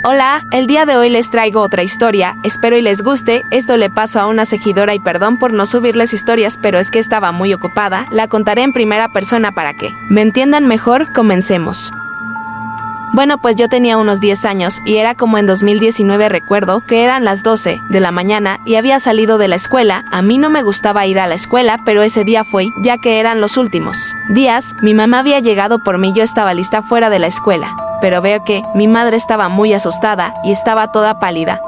Hola, el día de hoy les traigo otra historia, espero y les guste. Esto le pasó a una seguidora y perdón por no subirles historias, pero es que estaba muy ocupada. La contaré en primera persona para que me entiendan mejor. Comencemos. Bueno, pues yo tenía unos 10 años y era como en 2019. Recuerdo que eran las 12 de la mañana y había salido de la escuela. A mí no me gustaba ir a la escuela, pero ese día fui, ya que eran los últimos días. Mi mamá había llegado por mí, yo estaba lista fuera de la escuela, pero veo que mi madre estaba muy asustada y estaba toda pálida.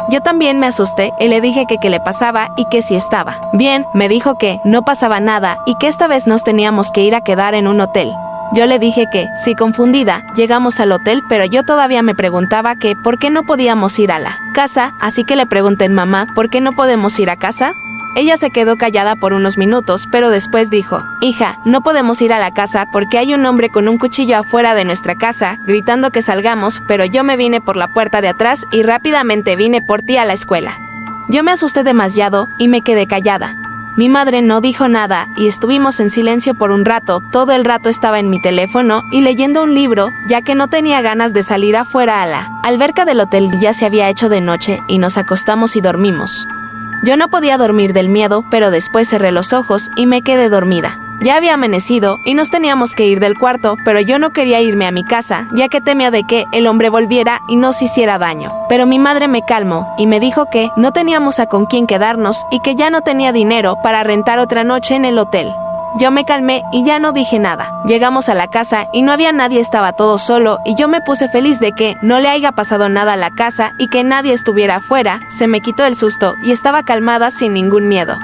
Yo también me asusté y le dije que qué le pasaba y que si estaba bien. Me dijo que no pasaba nada y que esta vez nos teníamos que ir a quedar en un hotel. Yo le dije que, sí, confundida, llegamos al hotel, pero yo todavía me preguntaba que por qué no podíamos ir a la casa, así que le pregunté: mamá, ¿por qué no podemos ir a casa? Ella se quedó callada por unos minutos, pero después dijo: hija, no podemos ir a la casa porque hay un hombre con un cuchillo afuera de nuestra casa, gritando que salgamos, pero yo me vine por la puerta de atrás y rápidamente vine por ti a la escuela. Yo me asusté demasiado y me quedé callada. Mi madre no dijo nada y estuvimos en silencio por un rato. Todo el rato estaba en mi teléfono y leyendo un libro, ya que no tenía ganas de salir afuera a la alberca del hotel. Ya se había hecho de noche y nos acostamos y dormimos. Yo no podía dormir del miedo, pero después cerré los ojos y me quedé dormida. Ya había amanecido y nos teníamos que ir del cuarto, pero yo no quería irme a mi casa, ya que temía de que el hombre volviera y nos hiciera daño. Pero mi madre me calmó y me dijo que no teníamos a con quién quedarnos y que ya no tenía dinero para rentar otra noche en el hotel. Yo me calmé y ya no dije nada. Llegamos a la casa y no había nadie, estaba todo solo y yo me puse feliz de que no le haya pasado nada a la casa y que nadie estuviera afuera. Se me quitó el susto y estaba calmada sin ningún miedo.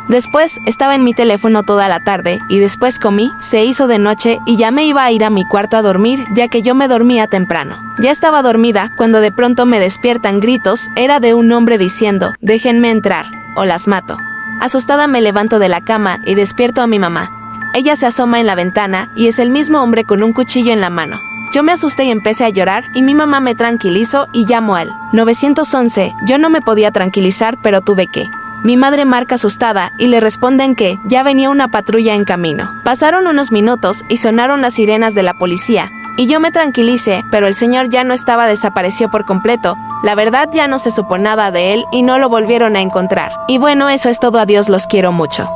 Después estaba en mi teléfono toda la tarde y después comí, se hizo de noche y ya me iba a ir a mi cuarto a dormir, ya que yo me dormía temprano. Ya estaba dormida cuando de pronto me despiertan gritos, era de un hombre diciendo: déjenme entrar o las mato. Asustada me levanto de la cama y despierto a mi mamá. Ella se asoma en la ventana y es el mismo hombre con un cuchillo en la mano. Yo me asusté y empecé a llorar y mi mamá me tranquilizó y llamó al 911. Yo no me podía tranquilizar, pero tuve que. Mi madre marca asustada y le responden que ya venía una patrulla en camino. Pasaron unos minutos y sonaron las sirenas de la policía. Y yo me tranquilicé, pero el señor ya no estaba, desapareció por completo. La verdad, ya no se supo nada de él y no lo volvieron a encontrar. Y bueno, eso es todo, adiós, los quiero mucho.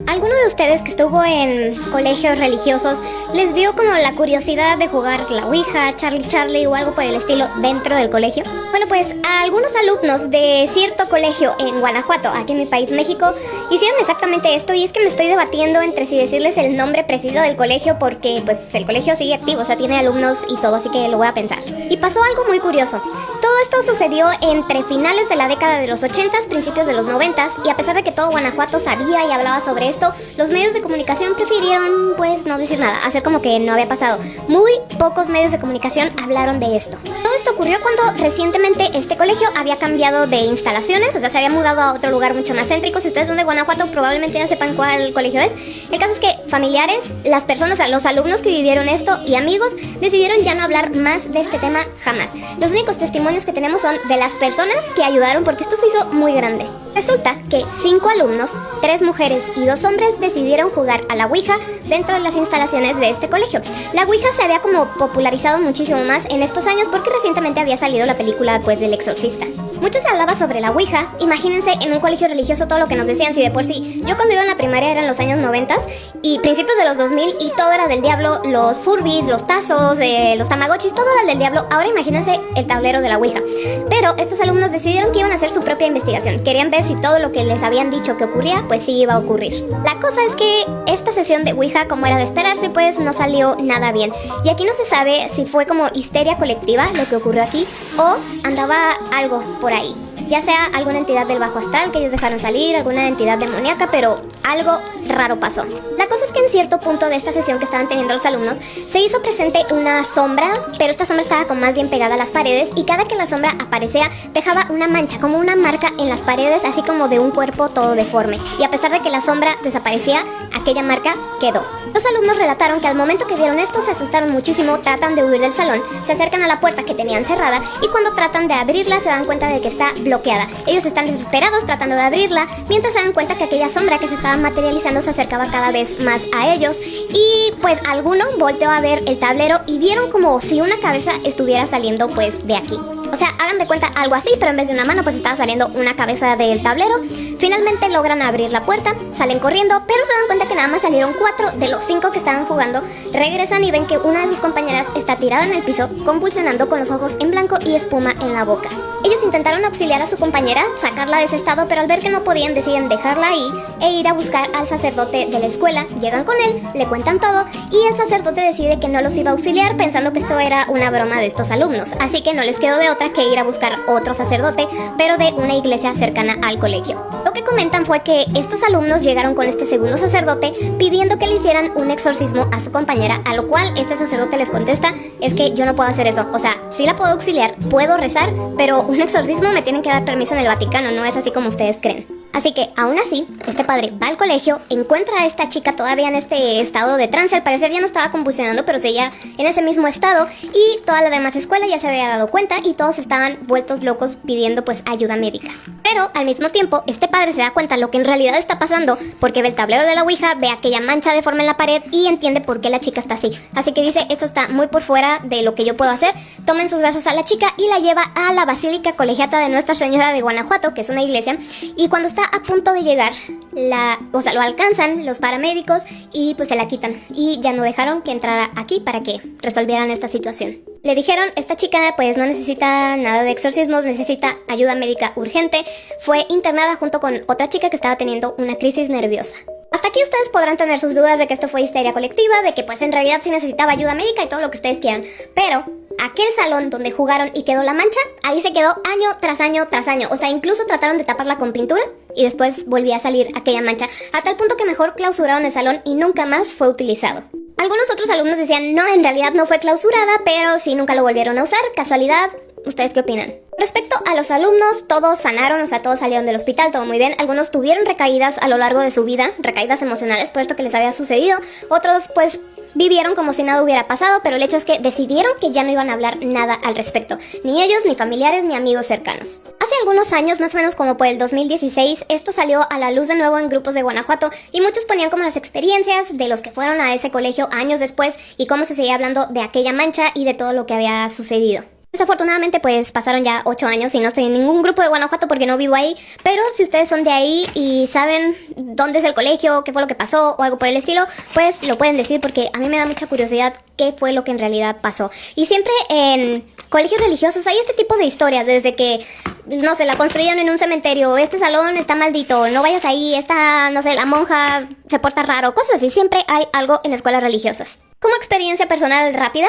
¿Alguno de ustedes que estuvo en colegios religiosos les dio como la curiosidad de jugar la Ouija, Charlie o algo por el estilo dentro del colegio? Bueno, pues a algunos alumnos de cierto colegio en Guanajuato, aquí en mi país, México, hicieron exactamente esto, y es que me estoy debatiendo entre si decirles el nombre preciso del colegio porque pues el colegio sigue activo, o sea, tiene alumnos y todo, así que lo voy a pensar. Y pasó algo muy curioso. Todo esto sucedió entre finales de la década de los 80s, principios de los 90s, y a pesar de que todo Guanajuato sabía y hablaba sobre esto, los medios de comunicación prefirieron, pues, no decir nada, hacer como que no había pasado. Muy pocos medios de comunicación hablaron de esto. Todo esto ocurrió cuando recientemente este colegio había cambiado de instalaciones, o sea, se había mudado a otro lugar mucho más céntrico. Si ustedes son de Guanajuato, probablemente ya sepan cuál colegio es. El caso es que familiares, las personas, los alumnos que vivieron esto y amigos, decidieron ya no hablar más de este tema jamás. Los únicos testimonios que tenemos son de las personas que ayudaron, porque esto se hizo muy grande. Resulta que 5 alumnos, 3 mujeres y 2 hombres decidieron jugar a la Ouija dentro de las instalaciones de este colegio. La Ouija se había como popularizado muchísimo más en estos años porque recientemente había salido la película pues del Exorcista. Mucho se hablaba sobre la Ouija. Imagínense en un colegio religioso todo lo que nos decían. Si de por sí, yo cuando iba en la primaria eran los años 90 y principios de los 2000 y todo era del diablo, los Furbies, los tazos, los tamagotchis, todo era del diablo. Ahora imagínense el tablero de la Ouija. Pero estos alumnos decidieron que iban a hacer su propia investigación. Querían ver si todo lo que les habían dicho que ocurría, pues sí iba a ocurrir. La cosa es que esta sesión de Ouija, como era de esperarse, pues no salió nada bien. Y aquí no se sabe si fue como histeria colectiva lo que ocurrió aquí o andaba algo por ahí. Ya sea alguna entidad del bajo astral que ellos dejaron salir, alguna entidad demoníaca, pero algo raro pasó. La cosa es que en cierto punto de esta sesión que estaban teniendo los alumnos, se hizo presente una sombra, pero esta sombra estaba como más bien pegada a las paredes, y cada que la sombra aparecía, dejaba una mancha, como una marca en las paredes, así como de un cuerpo todo deforme. Y a pesar de que la sombra desaparecía, aquella marca quedó. Los alumnos relataron que al momento que vieron esto se asustaron muchísimo, tratan de huir del salón, se acercan a la puerta que tenían cerrada y cuando tratan de abrirla se dan cuenta de que está bloqueada. Ellos están desesperados tratando de abrirla, mientras se dan cuenta que aquella sombra que se estaba materializando se acercaba cada vez más a ellos y pues alguno volteó a ver el tablero y vieron como si una cabeza estuviera saliendo pues de aquí. O sea, hagan de cuenta algo así, pero en vez de una mano pues estaba saliendo una cabeza del tablero. Finalmente logran abrir la puerta, salen corriendo, pero se dan cuenta que nada más salieron 4 de los 5 que estaban jugando. Regresan y ven que una de sus compañeras está tirada en el piso, convulsionando con los ojos en blanco y espuma en la boca. Ellos intentaron auxiliar a su compañera, sacarla de ese estado, pero al ver que no podían deciden dejarla ahí e ir a buscar al sacerdote de la escuela. Llegan con él, le cuentan todo y el sacerdote decide que no los iba a auxiliar pensando que esto era una broma de estos alumnos. Así que no les quedó de otra que ir a buscar otro sacerdote, pero de una iglesia cercana al colegio. Lo que comentan fue que estos alumnos llegaron con este segundo sacerdote pidiendo que le hicieran un exorcismo a su compañera, a lo cual este sacerdote les contesta, es que yo no puedo hacer eso, o sea, sí la puedo auxiliar, puedo rezar, pero un exorcismo me tienen que dar permiso en el Vaticano, no es así como ustedes creen. Así que, aún así, este padre va al colegio, encuentra a esta chica todavía en este estado de trance, al parecer ya no estaba convulsionando, pero seguía en ese mismo estado, y toda la demás escuela ya se había dado cuenta y todos estaban vueltos locos pidiendo pues ayuda médica. Pero, al mismo tiempo, este padre se da cuenta lo que en realidad está pasando, porque ve el tablero de la Ouija, ve aquella mancha deforme en la pared y entiende por qué la chica está así. Así que dice, esto está muy por fuera de lo que yo puedo hacer, toma en sus brazos a la chica y la lleva a la Basílica Colegiata de Nuestra Señora de Guanajuato, que es una iglesia, y cuando está a punto de llegar, lo alcanzan los paramédicos y pues se la quitan y ya no dejaron que entrara aquí para que resolvieran esta situación. Le dijeron, esta chica pues no necesita nada de exorcismos, necesita ayuda médica urgente. Fue internada junto con otra chica que estaba teniendo una crisis nerviosa. Hasta aquí ustedes podrán tener sus dudas de que esto fue histeria colectiva, de que pues en realidad sí necesitaba ayuda médica y todo lo que ustedes quieran, pero aquel salón donde jugaron y quedó la mancha, ahí se quedó año tras año tras año. O sea, incluso trataron de taparla con pintura y después volvía a salir aquella mancha, a tal punto que mejor clausuraron el salón y nunca más fue utilizado. Algunos otros alumnos decían, no, en realidad no fue clausurada, pero sí nunca lo volvieron a usar, casualidad. ¿Ustedes qué opinan? Respecto a los alumnos, todos sanaron, o sea, todos salieron del hospital, todo muy bien. Algunos tuvieron recaídas a lo largo de su vida, recaídas emocionales por esto que les había sucedido. Otros, pues, vivieron como si nada hubiera pasado, pero el hecho es que decidieron que ya no iban a hablar nada al respecto. Ni ellos, ni familiares, ni amigos cercanos. Hace algunos años, más o menos como por el 2016, esto salió a la luz de nuevo en grupos de Guanajuato y muchos ponían como las experiencias de los que fueron a ese colegio años después y cómo se seguía hablando de aquella mancha y de todo lo que había sucedido. Desafortunadamente pues pasaron ya 8 años y no estoy en ningún grupo de Guanajuato porque no vivo ahí, pero si ustedes son de ahí y saben dónde es el colegio, qué fue lo que pasó o algo por el estilo, pues lo pueden decir porque a mí me da mucha curiosidad qué fue lo que en realidad pasó. Y siempre en colegios religiosos hay este tipo de historias, desde que, no sé, la construyeron en un cementerio, este salón está maldito, no vayas ahí, esta, no sé, la monja se porta raro, cosas así, siempre hay algo en escuelas religiosas. Como experiencia personal rápida,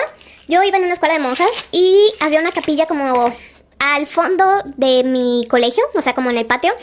yo iba en una escuela de monjas y había una capilla como al fondo de mi colegio, o sea, como en el patio,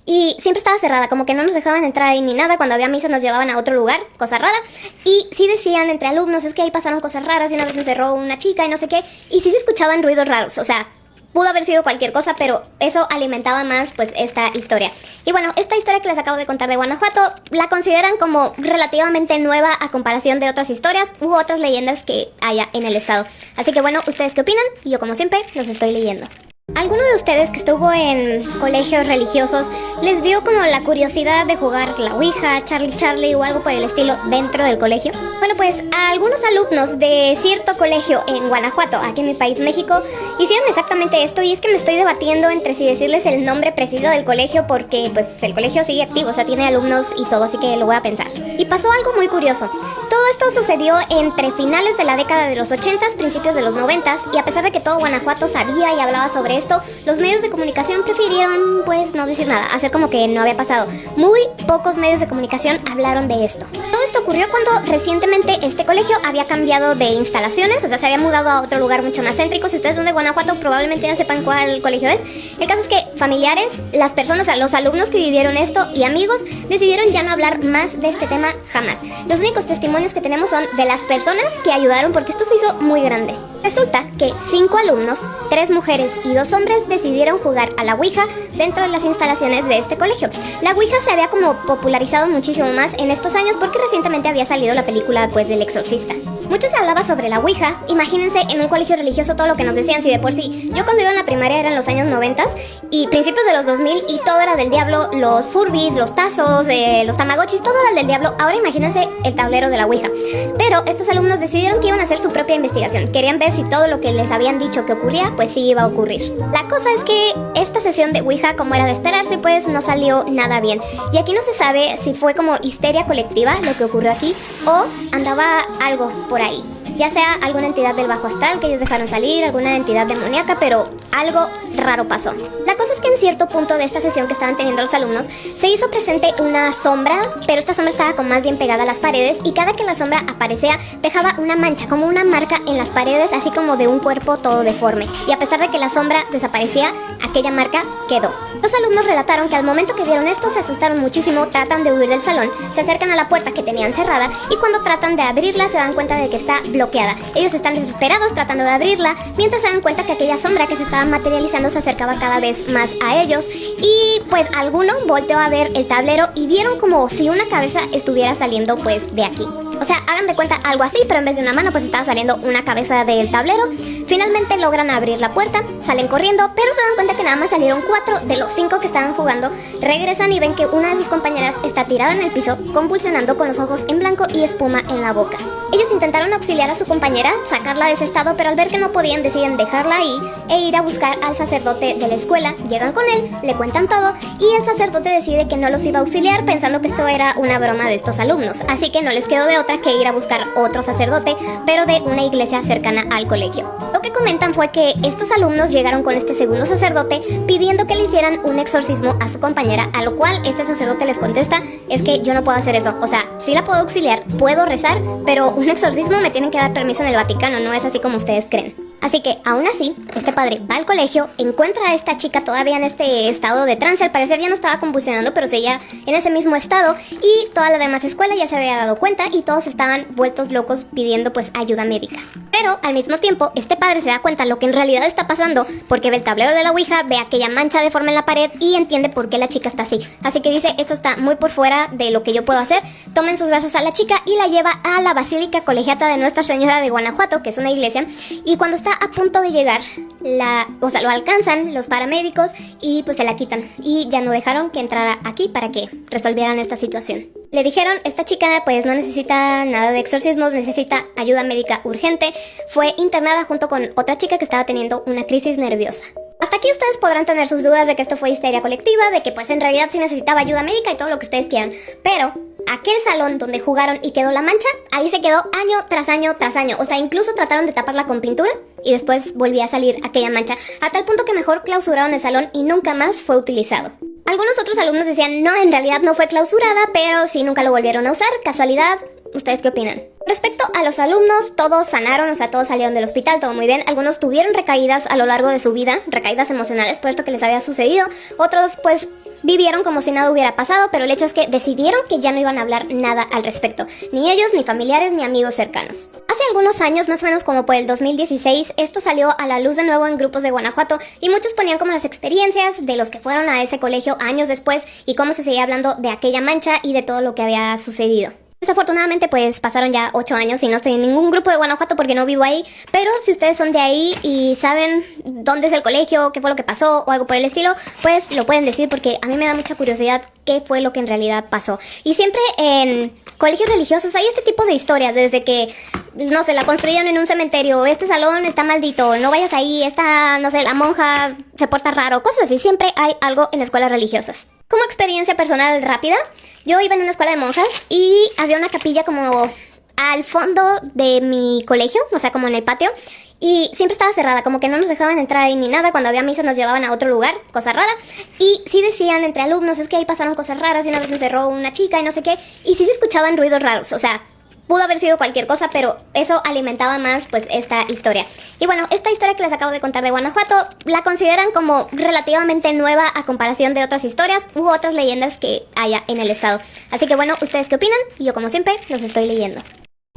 y siempre estaba cerrada, como que no nos dejaban entrar ahí ni nada. Cuando había misas nos llevaban a otro lugar, cosa rara, y sí decían entre alumnos, es que ahí pasaron cosas raras y una vez se encerró una chica y no sé qué, y sí se escuchaban ruidos raros, o sea, pudo haber sido cualquier cosa, pero eso alimentaba más pues esta historia. Y bueno, esta historia que les acabo de contar de Guanajuato la consideran como relativamente nueva a comparación de otras historias u otras leyendas que haya en el estado. Así que bueno, ¿ustedes qué opinan? Y yo como siempre los estoy leyendo. ¿Alguno de ustedes que estuvo en colegios religiosos les dio como la curiosidad de jugar la Ouija, Charlie o algo por el estilo dentro del colegio? Bueno, pues a algunos alumnos de cierto colegio en Guanajuato, aquí en mi país, México, hicieron exactamente esto y es que me estoy debatiendo entre si decirles el nombre preciso del colegio porque pues el colegio sigue activo, o sea, tiene alumnos y todo, así que lo voy a pensar. Y pasó algo muy curioso. Todo esto sucedió entre finales de la década de los 80s, principios de los 90s, y a pesar de que todo Guanajuato sabía y hablaba sobre esto, los medios de comunicación prefirieron pues no decir nada, hacer como que no había pasado. Muy pocos medios de comunicación hablaron de esto. Todo esto ocurrió cuando recientemente este colegio había cambiado de instalaciones, o sea, se había mudado a otro lugar mucho más céntrico. Si ustedes son de Guanajuato probablemente ya sepan cuál colegio es. El caso es que familiares, las personas, o sea, los alumnos que vivieron esto y amigos decidieron ya no hablar más de este tema jamás. Los únicos testimonios que tenemos son de las personas que ayudaron porque esto se hizo muy grande. Resulta que 5 alumnos, 3 mujeres y 2 hombres decidieron jugar a la Ouija dentro de las instalaciones de este colegio. La Ouija se había como popularizado muchísimo más en estos años porque recientemente había salido la película pues del Exorcista. Mucho se hablaba sobre la Ouija. Imagínense en un colegio religioso todo lo que nos decían, si de por sí. Yo cuando iba en la primaria eran los años 90 y principios de los 2000 y todo era del diablo, los Furbies, los tazos, los tamagotchis, todo era del diablo. Ahora imagínense el tablero de la Ouija. Pero estos alumnos decidieron que iban a hacer su propia investigación. Querían ver si todo lo que les habían dicho que ocurría, pues sí iba a ocurrir. La cosa es que esta sesión de Ouija, como era de esperarse, pues no salió nada bien. Y aquí no se sabe si fue como histeria colectiva lo que ocurrió aquí o andaba algo por ahí. Ya sea alguna entidad del bajo astral que ellos dejaron salir, alguna entidad demoníaca, pero algo raro pasó. La cosa es que en cierto punto de esta sesión que estaban teniendo los alumnos, se hizo presente una sombra, pero esta sombra estaba como más bien pegada a las paredes y cada que la sombra aparecía dejaba una mancha, como una marca en las paredes, así como de un cuerpo todo deforme. Y a pesar de que la sombra desaparecía, aquella marca quedó. Los alumnos relataron que al momento que vieron esto se asustaron muchísimo, tratan de huir del salón, se acercan a la puerta que tenían cerrada y cuando tratan de abrirla se dan cuenta de que está bloqueada. Ellos están desesperados tratando de abrirla, mientras se dan cuenta que aquella sombra que se estaba materializando se acercaba cada vez más a ellos y pues alguno volteó a ver el tablero y vieron como si una cabeza estuviera saliendo pues de aquí. O sea, hagan de cuenta algo así, pero en vez de una mano pues estaba saliendo una cabeza del tablero. Finalmente logran abrir la puerta, salen corriendo, pero se dan cuenta que nada más salieron 4 de los 5 que estaban jugando. Regresan y ven que una de sus compañeras está tirada en el piso, convulsionando con los ojos en blanco y espuma en la boca. Ellos intentaron auxiliar a su compañera, sacarla de ese estado, pero al ver que no podían deciden dejarla ahí e ir a buscar al sacerdote de la escuela. Llegan con él, le cuentan todo y el sacerdote decide que no los iba a auxiliar pensando que esto era una broma de estos alumnos, así que no les quedó de otra que ir a buscar otro sacerdote, pero de una iglesia cercana al colegio. Lo que comentan fue que estos alumnos llegaron con este segundo sacerdote pidiendo que le hicieran un exorcismo a su compañera, a lo cual este sacerdote les contesta, es que yo no puedo hacer eso, o sea, sí la puedo auxiliar, puedo rezar, pero un exorcismo me tienen que dar permiso en el Vaticano, no es así como ustedes creen. Así que, aún así, este padre va al colegio, encuentra a esta chica todavía en este estado de trance, al parecer ya no estaba convulsionando, pero seguía en ese mismo estado, y toda la demás escuela ya se había dado cuenta y todos estaban vueltos locos pidiendo pues ayuda médica. Pero, al mismo tiempo, este padre se da cuenta lo que en realidad está pasando, porque ve el tablero de la Ouija, ve aquella mancha deforme en la pared y entiende por qué la chica está así. Así que dice, esto está muy por fuera de lo que yo puedo hacer, toma en sus brazos a la chica y la lleva a la Basílica Colegiata de Nuestra Señora de Guanajuato, que es una iglesia, y cuando está a punto de llegar, lo alcanzan los paramédicos y pues se la quitan y ya no dejaron que entrara aquí para que resolvieran esta situación. Le dijeron, esta chica pues no necesita nada de exorcismos, necesita ayuda médica urgente. Fue internada junto con otra chica que estaba teniendo una crisis nerviosa. Hasta aquí ustedes podrán tener sus dudas de que esto fue histeria colectiva, de que pues en realidad sí necesitaba ayuda médica y todo lo que ustedes quieran, pero aquel salón donde jugaron y quedó la mancha, ahí se quedó año tras año tras año. O sea, incluso trataron de taparla con pintura y después volvía a salir aquella mancha, a tal punto que mejor clausuraron el salón y nunca más fue utilizado. Algunos otros alumnos decían, no, en realidad no fue clausurada, pero sí nunca lo volvieron a usar, casualidad. ¿Ustedes qué opinan? Respecto a los alumnos, todos sanaron, o sea, todos salieron del hospital, todo muy bien. Algunos tuvieron recaídas a lo largo de su vida, recaídas emocionales por esto que les había sucedido. Otros, pues, vivieron como si nada hubiera pasado, pero el hecho es que decidieron que ya no iban a hablar nada al respecto. Ni ellos, ni familiares, ni amigos cercanos. Hace algunos años, más o menos como por el 2016, esto salió a la luz de nuevo en grupos de Guanajuato y muchos ponían como las experiencias de los que fueron a ese colegio años después y cómo se seguía hablando de aquella mancha y de todo lo que había sucedido. Desafortunadamente pues pasaron ya 8 años y no estoy en ningún grupo de Guanajuato porque no vivo ahí, pero si ustedes son de ahí y saben dónde es el colegio, qué fue lo que pasó o algo por el estilo, pues lo pueden decir porque a mí me da mucha curiosidad qué fue lo que en realidad pasó. Y siempre en colegios religiosos hay este tipo de historias, desde que, no sé, la construyeron en un cementerio, este salón está maldito, no vayas ahí, esta, no sé, la monja se porta raro, cosas así, siempre hay algo en escuelas religiosas. Como experiencia personal rápida, yo iba en una escuela de monjas y había una capilla como al fondo de mi colegio, o sea, como en el patio, y siempre estaba cerrada, como que no nos dejaban entrar ahí ni nada. Cuando había misa nos llevaban a otro lugar, cosa rara, y sí decían entre alumnos, es que ahí pasaron cosas raras y una vez se encerró una chica y no sé qué, y sí se escuchaban ruidos raros, o sea, pudo haber sido cualquier cosa, pero eso alimentaba más pues esta historia. Y bueno, esta historia que les acabo de contar de Guanajuato la consideran como relativamente nueva a comparación de otras historias u otras leyendas que haya en el estado. Así que bueno, ¿ustedes qué opinan? Y yo como siempre los estoy leyendo.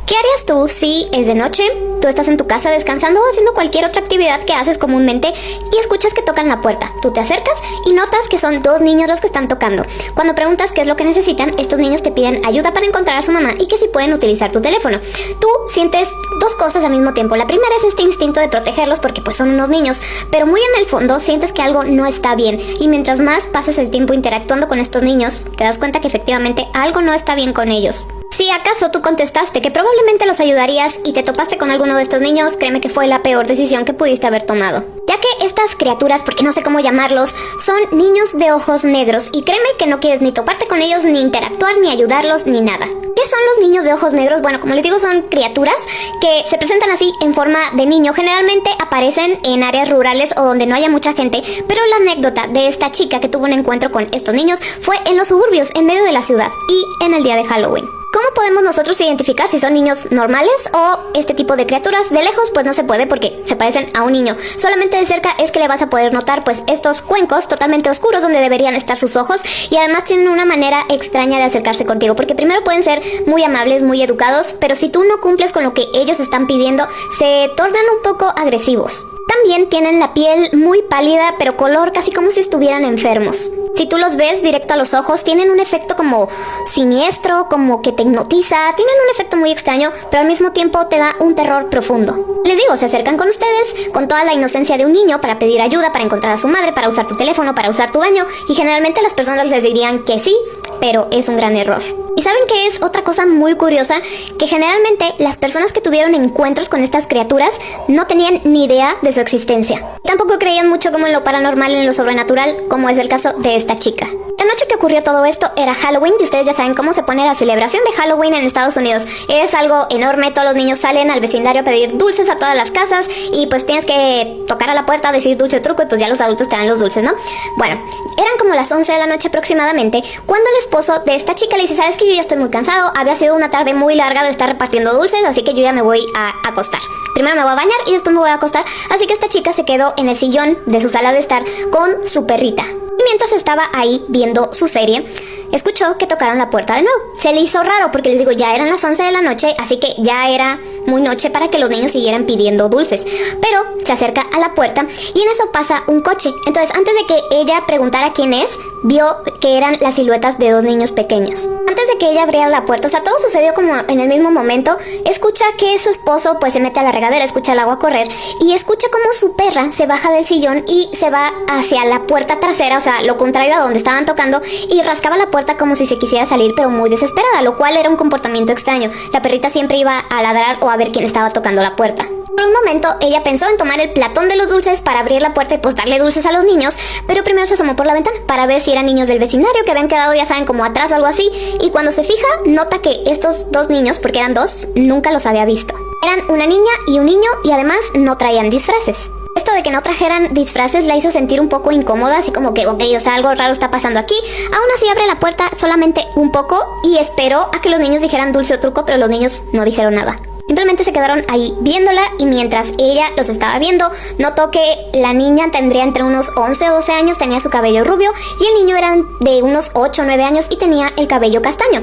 ¿Qué harías tú si es de noche, tú estás en tu casa descansando o haciendo cualquier otra actividad que haces comúnmente y escuchas que tocan la puerta? Tú te acercas y notas que son 2 niños los que están tocando. Cuando preguntas qué es lo que necesitan, estos niños te piden ayuda para encontrar a su mamá y que si pueden utilizar tu teléfono. Tú sientes 2 cosas al mismo tiempo. La primera es este instinto de protegerlos porque pues son unos niños, pero muy en el fondo sientes que algo no está bien, y mientras más pasas el tiempo interactuando con estos niños, te das cuenta que efectivamente algo no está bien con ellos. Si acaso tú contestaste que probablemente los ayudarías y te topaste con alguno de estos niños, créeme que fue la peor decisión que pudiste haber tomado. Ya que estas criaturas, porque no sé cómo llamarlos, son niños de ojos negros, y créeme que no quieres ni toparte con ellos, ni interactuar, ni ayudarlos, ni nada. ¿Qué son los niños de ojos negros? Bueno, como les digo, son criaturas que se presentan así en forma de niño. Generalmente aparecen en áreas rurales o donde no haya mucha gente, pero la anécdota de esta chica que tuvo un encuentro con estos niños fue en los suburbios, en medio de la ciudad, y en el día de Halloween. ¿Cómo podemos nosotros identificar si son niños normales o este tipo de criaturas? De lejos pues no se puede porque se parecen a un niño. Solamente de cerca es que le vas a poder notar pues estos cuencos totalmente oscuros donde deberían estar sus ojos, y además tienen una manera extraña de acercarse contigo, porque primero pueden ser muy amables, muy educados, pero si tú no cumples con lo que ellos están pidiendo, se tornan un poco agresivos. También tienen la piel muy pálida, pero color casi como si estuvieran enfermos. Si tú los ves directo a los ojos, tienen un efecto como siniestro, como que te hipnotiza. Tienen un efecto muy extraño, pero al mismo tiempo te da un terror profundo. Les digo, se acercan con ustedes con toda la inocencia de un niño para pedir ayuda, para encontrar a su madre, para usar tu teléfono, para usar tu baño, y generalmente las personas les dirían que sí, pero es un gran error. ¿Y saben qué es otra cosa muy curiosa? Que generalmente las personas que tuvieron encuentros con estas criaturas no tenían ni idea de su existencia. Tampoco creían mucho como en lo paranormal, en lo sobrenatural, como es el caso de esta chica. La noche que ocurrió todo esto era Halloween, y ustedes ya saben cómo se pone la celebración de Halloween en Estados Unidos. Es algo enorme, todos los niños salen al vecindario a pedir dulces a todas las casas, y pues tienes que tocar a la puerta, decir dulce truco, y pues ya los adultos te dan los dulces, ¿no? Bueno, eran como las 11 de la noche aproximadamente, cuando el esposo de esta chica le dice: ¿sabes qué? Yo ya estoy muy cansado, había sido una tarde muy larga de estar repartiendo dulces, así que yo ya me voy a acostar. Primero me voy a bañar y después me voy a acostar. Así que esta chica se quedó en el sillón de su sala de estar con su perrita. Y mientras estaba ahí viendo su serie, escuchó que tocaron la puerta de nuevo. Se le hizo raro porque, les digo, ya eran las 11 de la noche, así que ya era muy noche para que los niños siguieran pidiendo dulces. Pero se acerca a la puerta y en eso pasa un coche. Entonces, antes de que ella preguntara quién es, vio que eran las siluetas de 2 niños pequeños. Antes de que ella abriera la puerta, o sea, todo sucedió como en el mismo momento. Escucha que su esposo pues se mete a la regadera, escucha el agua correr y escucha como su perra se baja del sillón y se va hacia la puerta trasera, o sea, lo contrario a donde estaban tocando, y rascaba la puerta como si se quisiera salir, pero muy desesperada, lo cual era un comportamiento extraño. La perrita siempre iba a ladrar o a ver quién estaba tocando la puerta. Por un momento, ella pensó en tomar el platón de los dulces para abrir la puerta y pues darle dulces a los niños, pero primero se asomó por la ventana para ver si eran niños del vecindario que habían quedado, ya saben, como atrás o algo así, y cuando se fija, nota que estos 2 niños, porque eran 2, nunca los había visto. Eran una niña y un niño, y además no traían disfraces. Esto de que no trajeran disfraces la hizo sentir un poco incómoda, así como que, ok, o sea, algo raro está pasando aquí. Aún así abre la puerta solamente un poco y esperó a que los niños dijeran dulce o truco, pero los niños no dijeron nada. Simplemente se quedaron ahí viéndola, y mientras ella los estaba viendo, notó que la niña tendría entre unos 11 o 12 años, tenía su cabello rubio, y el niño era de unos 8 o 9 años y tenía el cabello castaño.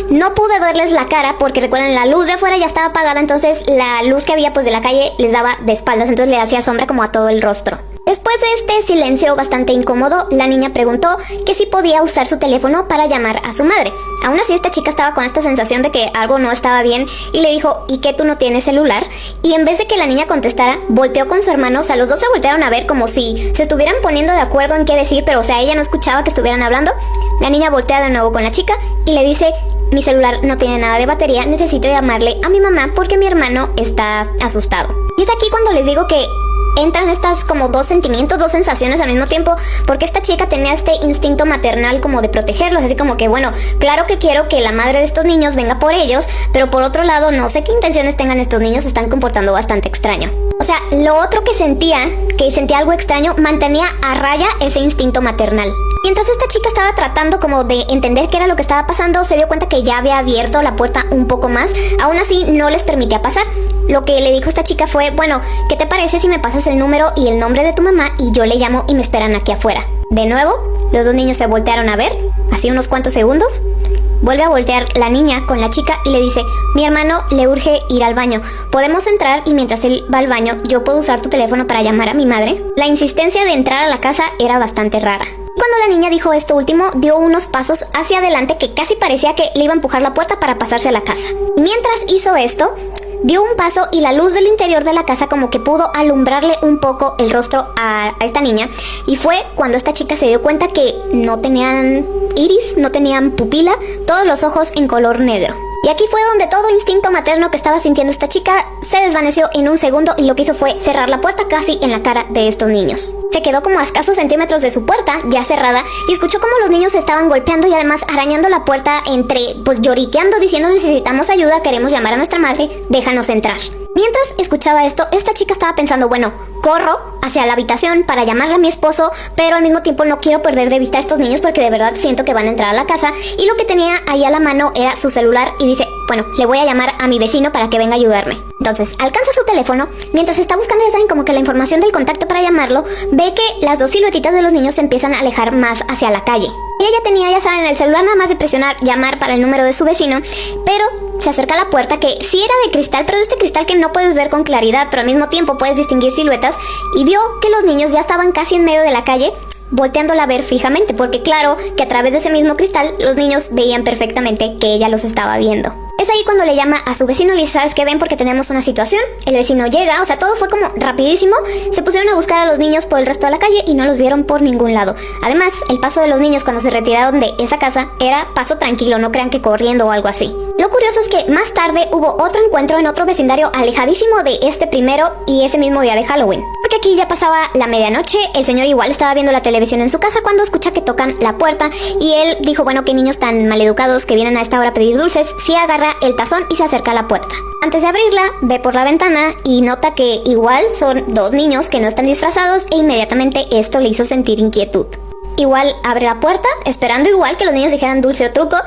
No pude verles la cara porque recuerden, la luz de afuera ya estaba apagada, entonces la luz que había pues de la calle les daba de espaldas, entonces le hacía sombra como a todo el rostro. Después de este silencio bastante incómodo, la niña preguntó que si podía usar su teléfono para llamar a su madre. Aún así, esta chica estaba con esta sensación de que algo no estaba bien y le dijo: ¿y qué, tú no tienes celular? Y en vez de que la niña contestara, volteó con su hermano, o sea, los dos se voltearon a ver como si se estuvieran poniendo de acuerdo en qué decir, pero o sea, ella no escuchaba que estuvieran hablando. La niña voltea de nuevo con la chica y le dice: mi celular no tiene nada de batería, necesito llamarle a mi mamá porque mi hermano está asustado. Y es aquí cuando les digo que entran estas como 2 sentimientos, 2 sensaciones al mismo tiempo, porque esta chica tenía este instinto maternal como de protegerlos, así como que, bueno, claro que quiero que la madre de estos niños venga por ellos, pero por otro lado no sé qué intenciones tengan estos niños, se están comportando bastante extraño. O sea, lo otro que sentía algo extraño, mantenía a raya ese instinto maternal. Mientras esta chica estaba tratando como de entender qué era lo que estaba pasando, se dio cuenta que ya había abierto la puerta un poco más. Aún así no les permitía pasar. Lo que le dijo esta chica fue: bueno, ¿qué te parece si me pasas el número y el nombre de tu mamá y yo le llamo y me esperan aquí afuera? De nuevo, los 2 niños se voltearon a ver, así unos cuantos segundos, Vuelve a voltear la niña con la chica y le dice: mi hermano le urge ir al baño. ¿Podemos entrar y mientras él va al baño yo puedo usar tu teléfono para llamar a mi madre? La insistencia de entrar a la casa era bastante rara. Cuando la niña dijo esto último, dio unos pasos hacia adelante que casi parecía que le iba a empujar la puerta para pasarse a la casa. Mientras hizo esto, dio un paso y la luz del interior de la casa como que pudo alumbrarle un poco el rostro a esta niña. Y fue cuando esta chica se dio cuenta que no tenían iris, no tenían pupila, todos los ojos en color negro. Y aquí fue donde todo instinto materno que estaba sintiendo esta chica se desvaneció en un segundo y lo que hizo fue cerrar la puerta casi en la cara de estos niños. Se quedó como a escasos centímetros de su puerta, ya cerrada, y escuchó como los niños se estaban golpeando y además arañando la puerta pues lloriqueando, diciendo: necesitamos ayuda, queremos llamar a nuestra madre, déjanos entrar. Mientras escuchaba esto, esta chica estaba pensando: bueno, corro hacia la habitación para llamarle a mi esposo, pero al mismo tiempo no quiero perder de vista a estos niños porque de verdad siento que van a entrar a la casa. Y lo que tenía ahí a la mano era su celular y dice: bueno, le voy a llamar a mi vecino para que venga a ayudarme. Entonces alcanza su teléfono, mientras está buscando, ya saben, como que la información del contacto para llamarlo, ve que las dos siluetitas de los niños se empiezan a alejar más hacia la calle. Ella ya tenía, ya saben, el celular nada más de presionar llamar para el número de su vecino, pero se acerca a la puerta que sí era de cristal, pero de este cristal que no puedes ver con claridad, pero al mismo tiempo puedes distinguir siluetas, y vio que los niños ya estaban casi en medio de la calle, volteándola a ver fijamente, porque claro que a través de ese mismo cristal los niños veían perfectamente que ella los estaba viendo. Es ahí cuando le llama a su vecino y le dice: ¿sabes qué? Ven porque tenemos una situación. El vecino llega, o sea, todo fue como rapidísimo. Se pusieron a buscar a los niños por el resto de la calle y no los vieron por ningún lado. Además, el paso de los niños cuando se retiraron de esa casa era paso tranquilo, no crean que corriendo o algo así. Lo curioso es que más tarde hubo otro encuentro en otro vecindario alejadísimo de este primero y ese mismo día de Halloween. Porque aquí ya pasaba la medianoche, el señor igual estaba viendo la televisión en su casa cuando escucha que tocan la puerta y él dijo: bueno, qué niños tan maleducados que vienen a esta hora a pedir dulces. Sí, agarra el tazón y se acerca a la puerta. Antes de abrirla, ve por la ventana y nota que igual son dos niños que no están disfrazados e inmediatamente esto le hizo sentir inquietud. Igual abre la puerta, esperando igual que los niños dijeran dulce o truco,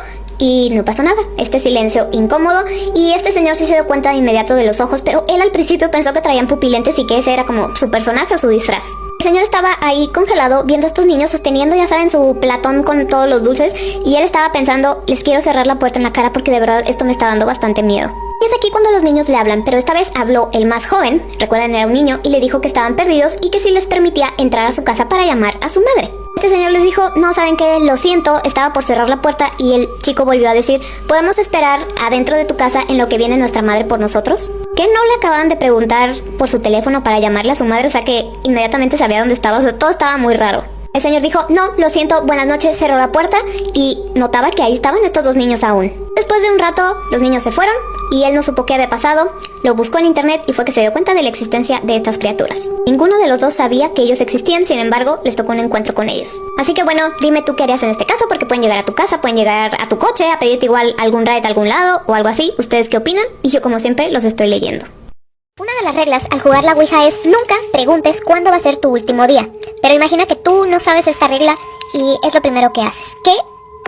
y no pasó nada. Este silencio incómodo, y este señor sí se dio cuenta de inmediato de los ojos, pero él al principio pensó que traían pupilentes y que ese era como su personaje o su disfraz. El señor estaba ahí congelado viendo a estos niños sosteniendo, ya saben, su platón con todos los dulces, y él estaba pensando: les quiero cerrar la puerta en la cara porque de verdad esto me está dando bastante miedo. Y es aquí cuando los niños le hablan, pero esta vez habló el más joven, recuerden era un niño, y le dijo que estaban perdidos y que si les permitía entrar a su casa para llamar a su madre. Este señor les dijo: no, ¿saben qué? Lo siento, estaba por cerrar la puerta, y el chico volvió a decir: ¿podemos esperar adentro de tu casa en lo que viene nuestra madre por nosotros? Que no le acababan de preguntar por su teléfono para llamarle a su madre, o sea que inmediatamente sabía dónde estaba, o sea, todo estaba muy raro. El señor dijo: no, lo siento, buenas noches, cerró la puerta y notaba que ahí estaban estos dos niños aún. Después de un rato, los niños se fueron y él no supo qué había pasado. Lo buscó en internet y fue que se dio cuenta de la existencia de estas criaturas. Ninguno de los dos sabía que ellos existían, sin embargo, les tocó un encuentro con ellos. Así que bueno, dime tú qué harías en este caso, porque pueden llegar a tu casa, pueden llegar a tu coche, a pedirte igual algún ride a algún lado o algo así. ¿Ustedes qué opinan? Y yo, como siempre, los estoy leyendo. Una de las reglas al jugar la Ouija es: nunca preguntes cuándo va a ser tu último día. Pero imagina que tú no sabes esta regla y es lo primero que haces.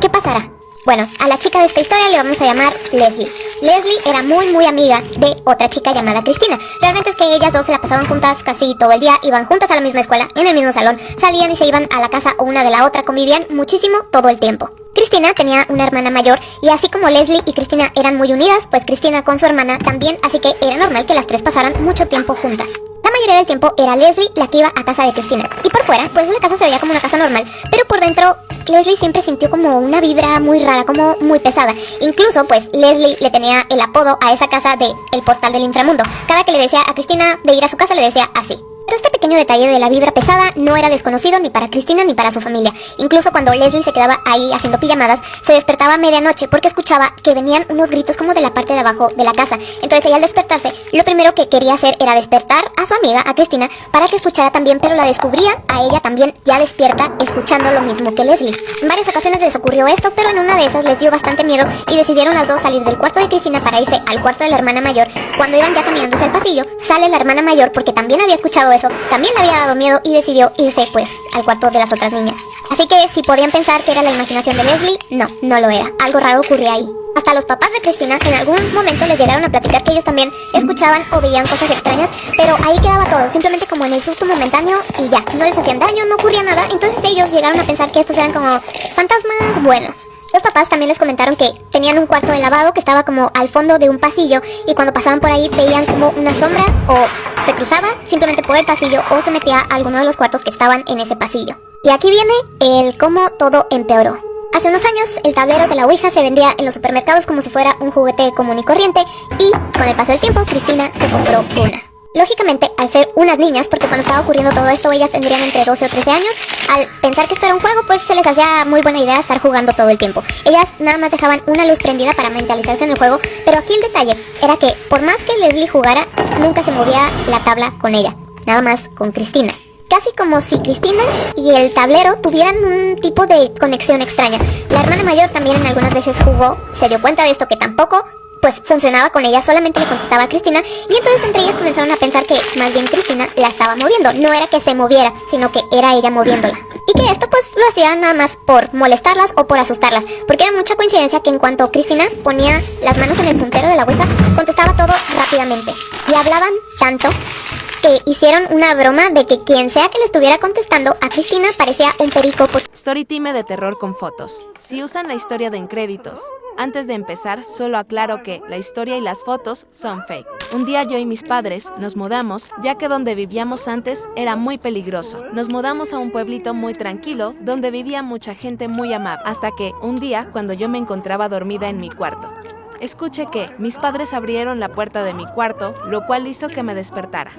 ¿Qué pasará? Bueno, a la chica de esta historia le vamos a llamar Leslie. Leslie era muy amiga de otra chica llamada Cristina. Realmente es que ellas dos se la pasaban juntas casi todo el día, iban juntas a la misma escuela, en el mismo salón, salían y se iban a la casa una de la otra, convivían muchísimo todo el tiempo. Cristina tenía una hermana mayor y así como Leslie y Cristina eran muy unidas, pues Cristina con su hermana también, así que era normal que las tres pasaran mucho tiempo juntas. La mayoría del tiempo era Leslie la que iba a casa de Cristina. Y por fuera, pues la casa se veía como una casa normal, pero por dentro Leslie siempre sintió como una vibra muy rara, como muy pesada. Incluso pues Leslie le tenía el apodo a esa casa de el portal del inframundo. Cada que le decía a Cristina de ir a su casa le decía así. Pero este pequeño detalle de la vibra pesada no era desconocido ni para Cristina ni para su familia. Incluso cuando Leslie se quedaba ahí haciendo pijamadas, se despertaba a medianoche porque escuchaba que venían unos gritos como de la parte de abajo de la casa. Entonces ella al despertarse, lo primero que quería hacer era despertar a su amiga, a Cristina, para que escuchara también, pero la descubría a ella también ya despierta, escuchando lo mismo que Leslie. En varias ocasiones les ocurrió esto, pero en una de esas les dio bastante miedo y decidieron las dos salir del cuarto de Cristina para irse al cuarto de la hermana mayor. Cuando iban ya caminando hacia el pasillo, sale la hermana mayor porque también había escuchado eso, también le había dado miedo y decidió irse pues al cuarto de las otras niñas. Así que si podían pensar que era la imaginación de Leslie, no lo era. Algo raro ocurría ahí. Hasta los papás de Cristina en algún momento les llegaron a platicar que ellos también escuchaban o veían cosas extrañas, pero ahí quedaba todo, simplemente como en el susto momentáneo y ya, no les hacían daño, no ocurría nada. Entonces ellos llegaron a pensar que estos eran como fantasmas buenos. Los papás también les comentaron que tenían un cuarto de lavado que estaba como al fondo de un pasillo y cuando pasaban por ahí veían como una sombra o se cruzaba simplemente por el pasillo o se metía a alguno de los cuartos que estaban en ese pasillo. Y aquí viene el cómo todo empeoró. Hace unos años el tablero de la Ouija se vendía en los supermercados como si fuera un juguete común y corriente y con el paso del tiempo Cristina se compró una. Lógicamente, al ser unas niñas, porque cuando estaba ocurriendo todo esto ellas tendrían entre 12 o 13 años, al pensar que esto era un juego, pues se les hacía muy buena idea estar jugando todo el tiempo. Ellas nada más dejaban una luz prendida para mentalizarse en el juego, pero aquí el detalle era que por más que Leslie jugara, nunca se movía la tabla con ella, nada más con Cristina. Casi como si Cristina y el tablero tuvieran un tipo de conexión extraña. La hermana mayor también algunas veces jugó, se dio cuenta de esto que tampoco pues funcionaba con ella, solamente le contestaba a Cristina y entonces entre ellas comenzaron a pensar que más bien Cristina la estaba moviendo, no era que se moviera, sino que era ella moviéndola. Y que esto pues lo hacía nada más por molestarlas o por asustarlas, porque era mucha coincidencia que en cuanto Cristina ponía las manos en el puntero de la Ouija, contestaba todo rápidamente. Y hablaban tanto que hicieron una broma de que quien sea que le estuviera contestando a Cristina parecía un perico. Storytime de terror con fotos. Si usan la historia de en créditos. Antes de empezar, solo aclaro que la historia y las fotos son fake. Un día yo y mis padres nos mudamos, ya que donde vivíamos antes era muy peligroso. Nos mudamos a un pueblito muy tranquilo, donde vivía mucha gente muy amable. Hasta que, un día, cuando yo me encontraba dormida en mi cuarto, escuché que mis padres abrieron la puerta de mi cuarto, lo cual hizo que me despertara.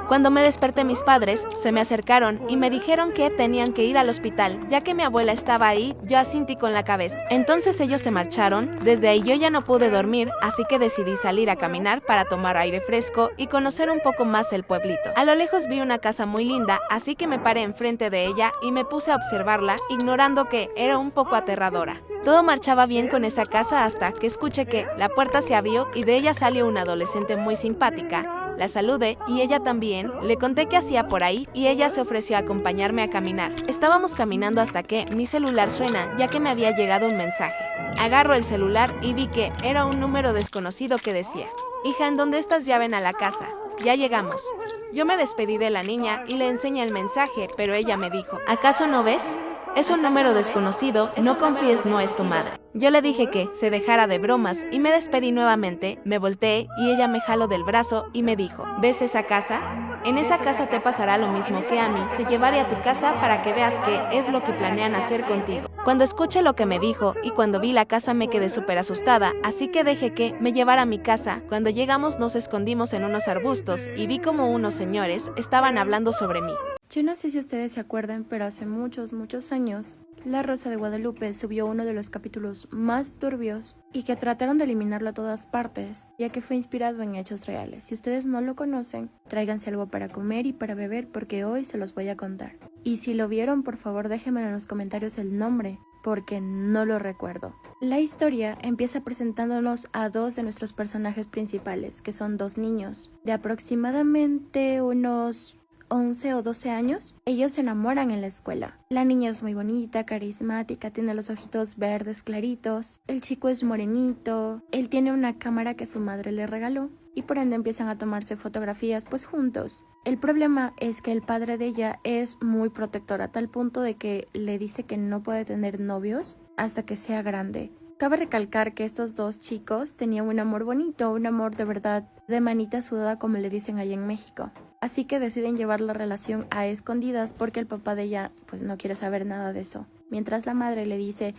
Cuando me desperté mis padres, se me acercaron y me dijeron que tenían que ir al hospital, ya que mi abuela estaba ahí, yo asintí con la cabeza. Entonces ellos se marcharon, desde ahí yo ya no pude dormir, así que decidí salir a caminar para tomar aire fresco y conocer un poco más el pueblito. A lo lejos vi una casa muy linda, así que me paré enfrente de ella y me puse a observarla, ignorando que era un poco aterradora. Todo marchaba bien con esa casa hasta que escuché que la puerta se abrió y de ella salió una adolescente muy simpática. La saludé y ella también, le conté qué hacía por ahí y ella se ofreció a acompañarme a caminar. Estábamos caminando hasta que mi celular suena, ya que me había llegado un mensaje. Agarro el celular y vi que era un número desconocido que decía: hija, ¿en dónde estás? Ya ven a la casa. Ya llegamos. Yo me despedí de la niña y le enseñé el mensaje, pero ella me dijo: ¿acaso no ves? Es un número desconocido, no confíes, no es tu madre. Yo le dije que se dejara de bromas y me despedí nuevamente, me volteé y ella me jaló del brazo y me dijo: ¿ves esa casa? En esa casa te pasará lo mismo que a mí, te llevaré a tu casa para que veas qué es lo que planean hacer contigo. Cuando escuché lo que me dijo y cuando vi la casa me quedé súper asustada, así que dejé que me llevara a mi casa. Cuando llegamos nos escondimos en unos arbustos y vi como unos señores estaban hablando sobre mí. Yo no sé si ustedes se acuerdan, pero hace muchos años, La Rosa de Guadalupe subió uno de los capítulos más turbios y que trataron de eliminarlo a todas partes, ya que fue inspirado en hechos reales. Si ustedes no lo conocen, tráiganse algo para comer y para beber porque hoy se los voy a contar. Y si lo vieron, por favor déjenme en los comentarios el nombre, porque no lo recuerdo. La historia empieza presentándonos a dos de nuestros personajes principales, que son dos niños de aproximadamente unos 11 o 12 años. Ellos se enamoran en la escuela. La niña es muy bonita, carismática, tiene los ojitos verdes claritos. El chico es morenito. Él tiene una cámara que su madre le regaló y por ende empiezan a tomarse fotografías pues juntos. El problema es que el padre de ella es muy protector a tal punto de que le dice que no puede tener novios hasta que sea grande. Cabe recalcar que estos dos chicos tenían un amor bonito, un amor de verdad de manita sudada como le dicen allá en México. Así que deciden llevar la relación a escondidas porque el papá de ella pues no quiere saber nada de eso. Mientras la madre le dice: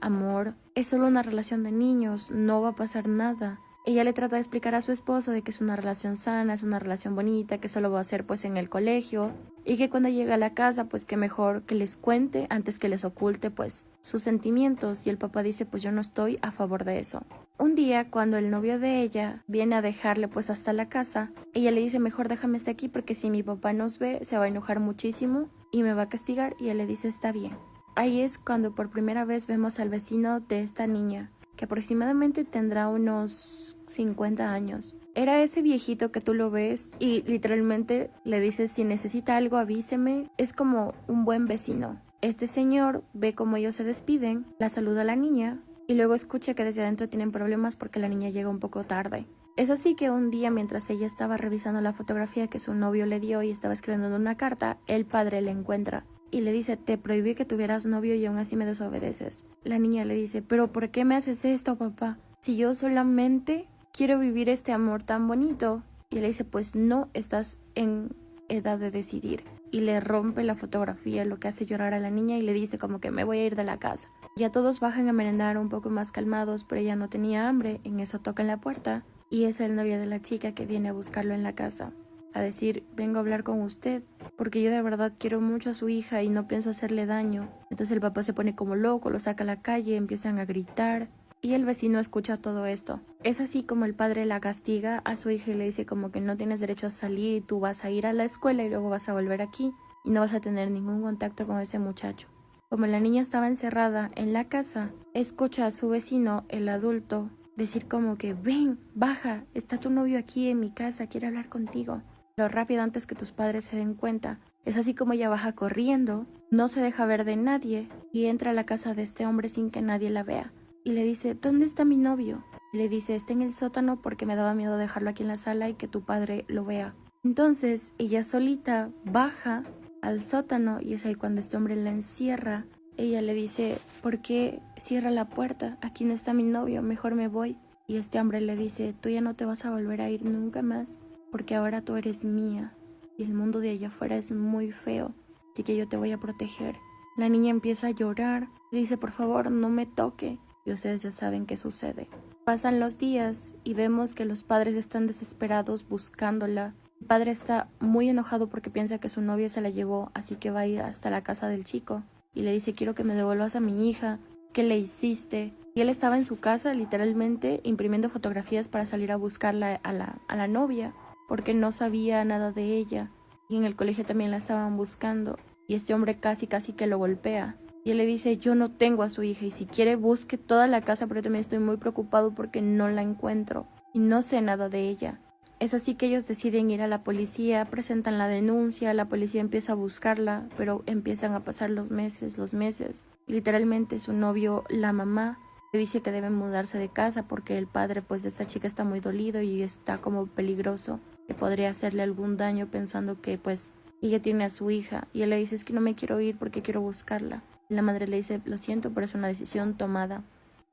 amor, es solo una relación de niños, no va a pasar nada. Ella le trata de explicar a su esposo de que es una relación sana, es una relación bonita, que solo va a ser pues en el colegio y que cuando llega a la casa pues que mejor que les cuente antes que les oculte pues sus sentimientos. Y el papá dice: pues yo no estoy a favor de eso. Un día, cuando el novio de ella viene a dejarle pues hasta la casa, ella le dice: mejor déjame estar aquí porque si mi papá nos ve se va a enojar muchísimo y me va a castigar. Y él le dice: está bien. Ahí es cuando por primera vez vemos al vecino de esta niña, que aproximadamente tendrá unos 50 años. Era ese viejito que tú lo ves y literalmente le dices: si necesita algo avíseme. Es como un buen vecino. Este señor ve cómo ellos se despiden, la saluda a la niña y luego escucha que desde adentro tienen problemas porque la niña llega un poco tarde. Es así que un día, mientras ella estaba revisando la fotografía que su novio le dio y estaba escribiendo una carta, el padre la encuentra. y le dice, te prohibí que tuvieras novio y aún así me desobedeces. La niña le dice, pero ¿por qué me haces esto, papá? Si yo solamente quiero vivir este amor tan bonito. Y le dice, pues no estás en edad de decidir. Y le rompe la fotografía, lo que hace llorar a la niña y le dice como que me voy a ir de la casa. Ya todos bajan a merendar un poco más calmados, pero ella no tenía hambre. En eso tocan la puerta y es el novio de la chica que viene a buscarlo en la casa. A decir, vengo a hablar con usted, porque yo de verdad quiero mucho a su hija y no pienso hacerle daño. Entonces el papá se pone como loco, lo saca a la calle, empiezan a gritar. Y el vecino escucha todo esto. Es así como el padre la castiga a su hija y le dice como que no tienes derecho a salir y tú vas a ir a la escuela y luego vas a volver aquí y no vas a tener ningún contacto con ese muchacho. Como la niña estaba encerrada en la casa, escucha a su vecino, el adulto, decir como que ven, baja, está tu novio aquí en mi casa, quiere hablar contigo. Pero rápido antes que tus padres se den cuenta. Es así como ella baja corriendo, no se deja ver de nadie y entra a la casa de este hombre sin que nadie la vea. Y le dice, ¿dónde está mi novio? Y le dice, está en el sótano porque me daba miedo dejarlo aquí en la sala y que tu padre lo vea. Entonces ella solita baja al sótano y es ahí cuando este hombre la encierra. Ella le dice, ¿por qué cierra la puerta? Aquí no está mi novio, mejor me voy. Y este hombre le dice, tú ya no te vas a volver a ir nunca más porque ahora tú eres mía y el mundo de allá afuera es muy feo, así que yo te voy a proteger. La niña empieza a llorar, le dice, por favor, no me toque. Y ustedes ya saben qué sucede. Pasan los días y vemos que los padres están desesperados buscándola. El padre está muy enojado porque piensa que su novia se la llevó, así que va a ir hasta la casa del chico. Y le dice, quiero que me devuelvas a mi hija. ¿Qué le hiciste? Y él estaba en su casa literalmente imprimiendo fotografías para salir a buscarla a la novia, porque no sabía nada de ella. Y en el colegio también la estaban buscando. Y este hombre casi que lo golpea. Y él le dice, yo no tengo a su hija y si quiere busque toda la casa, pero yo también estoy muy preocupado porque no la encuentro y no sé nada de ella. Es así que ellos deciden ir a la policía, presentan la denuncia, la policía empieza a buscarla, pero empiezan a pasar los meses. Literalmente su novio, la mamá, le dice que deben mudarse de casa porque el padre pues de esta chica está muy dolido y está como peligroso, que podría hacerle algún daño pensando que pues ella tiene a su hija. Y él le dice, es que no me quiero ir porque quiero buscarla. La madre le dice, lo siento, pero es una decisión tomada.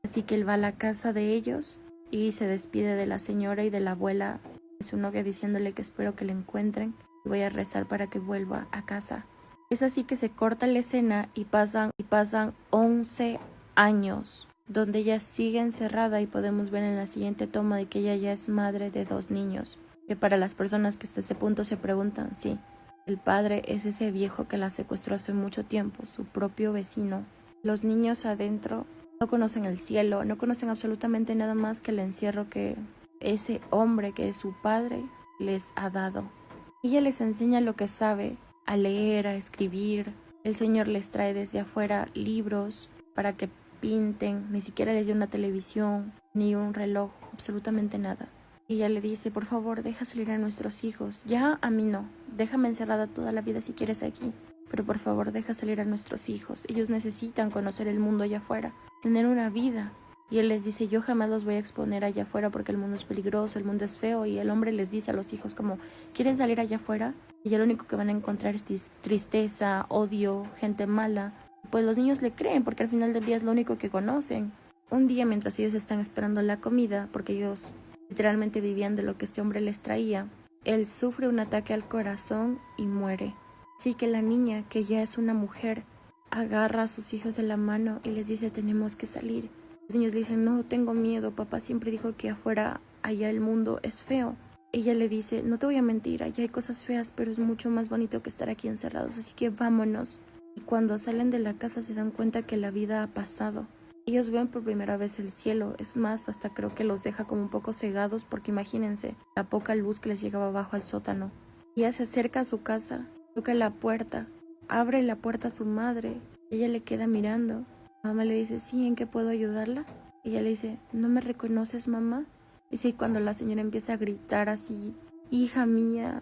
Así que él va a la casa de ellos y se despide de la señora y de la abuela de su novia diciéndole que espero que la encuentren y voy a rezar para que vuelva a casa. Es así que se corta la escena y pasan 11 años donde ella sigue encerrada y podemos ver en la siguiente toma de que ella ya es madre de 2 niños. Que para las personas que hasta ese punto se preguntan, sí. El padre es ese viejo que la secuestró hace mucho tiempo, su propio vecino. Los niños adentro no conocen el cielo, no conocen absolutamente nada más que el encierro que ese hombre que es su padre les ha dado. Ella les enseña lo que sabe, a leer, a escribir. El Señor les trae desde afuera libros para que pinten, ni siquiera les dio una televisión, ni un reloj, absolutamente nada. Ella le dice, por favor, deja salir a nuestros hijos. Ya a mí no. Déjame encerrada toda la vida si quieres aquí. Pero por favor, deja salir a nuestros hijos. Ellos necesitan conocer el mundo allá afuera, tener una vida. Y él les dice, yo jamás los voy a exponer allá afuera porque el mundo es peligroso, el mundo es feo. Y el hombre les dice a los hijos como, ¿quieren salir allá afuera? Y ya lo único que van a encontrar es tristeza, odio, gente mala. Pues los niños le creen porque al final del día es lo único que conocen. Un día mientras ellos están esperando la comida, porque ellos literalmente vivían de lo que este hombre les traía, él sufre un ataque al corazón y muere. Así que la niña, que ya es una mujer, agarra a sus hijos de la mano y les dice, tenemos que salir. Los niños le dicen, no, tengo miedo, papá siempre dijo que afuera, allá el mundo es feo. Ella le dice, no te voy a mentir, allá hay cosas feas, pero es mucho más bonito que estar aquí encerrados, así que vámonos. Y cuando salen de la casa se dan cuenta que la vida ha pasado. Ellos ven por primera vez el cielo, es más, hasta creo que los deja como un poco cegados porque imagínense la poca luz que les llegaba abajo al sótano. Ella se acerca a su casa, toca la puerta, abre la puerta a su madre, ella le queda mirando. Mamá le dice, sí, ¿en qué puedo ayudarla? Ella le dice, ¿no me reconoces, mamá? Dice, y cuando la señora empieza a gritar así, hija mía,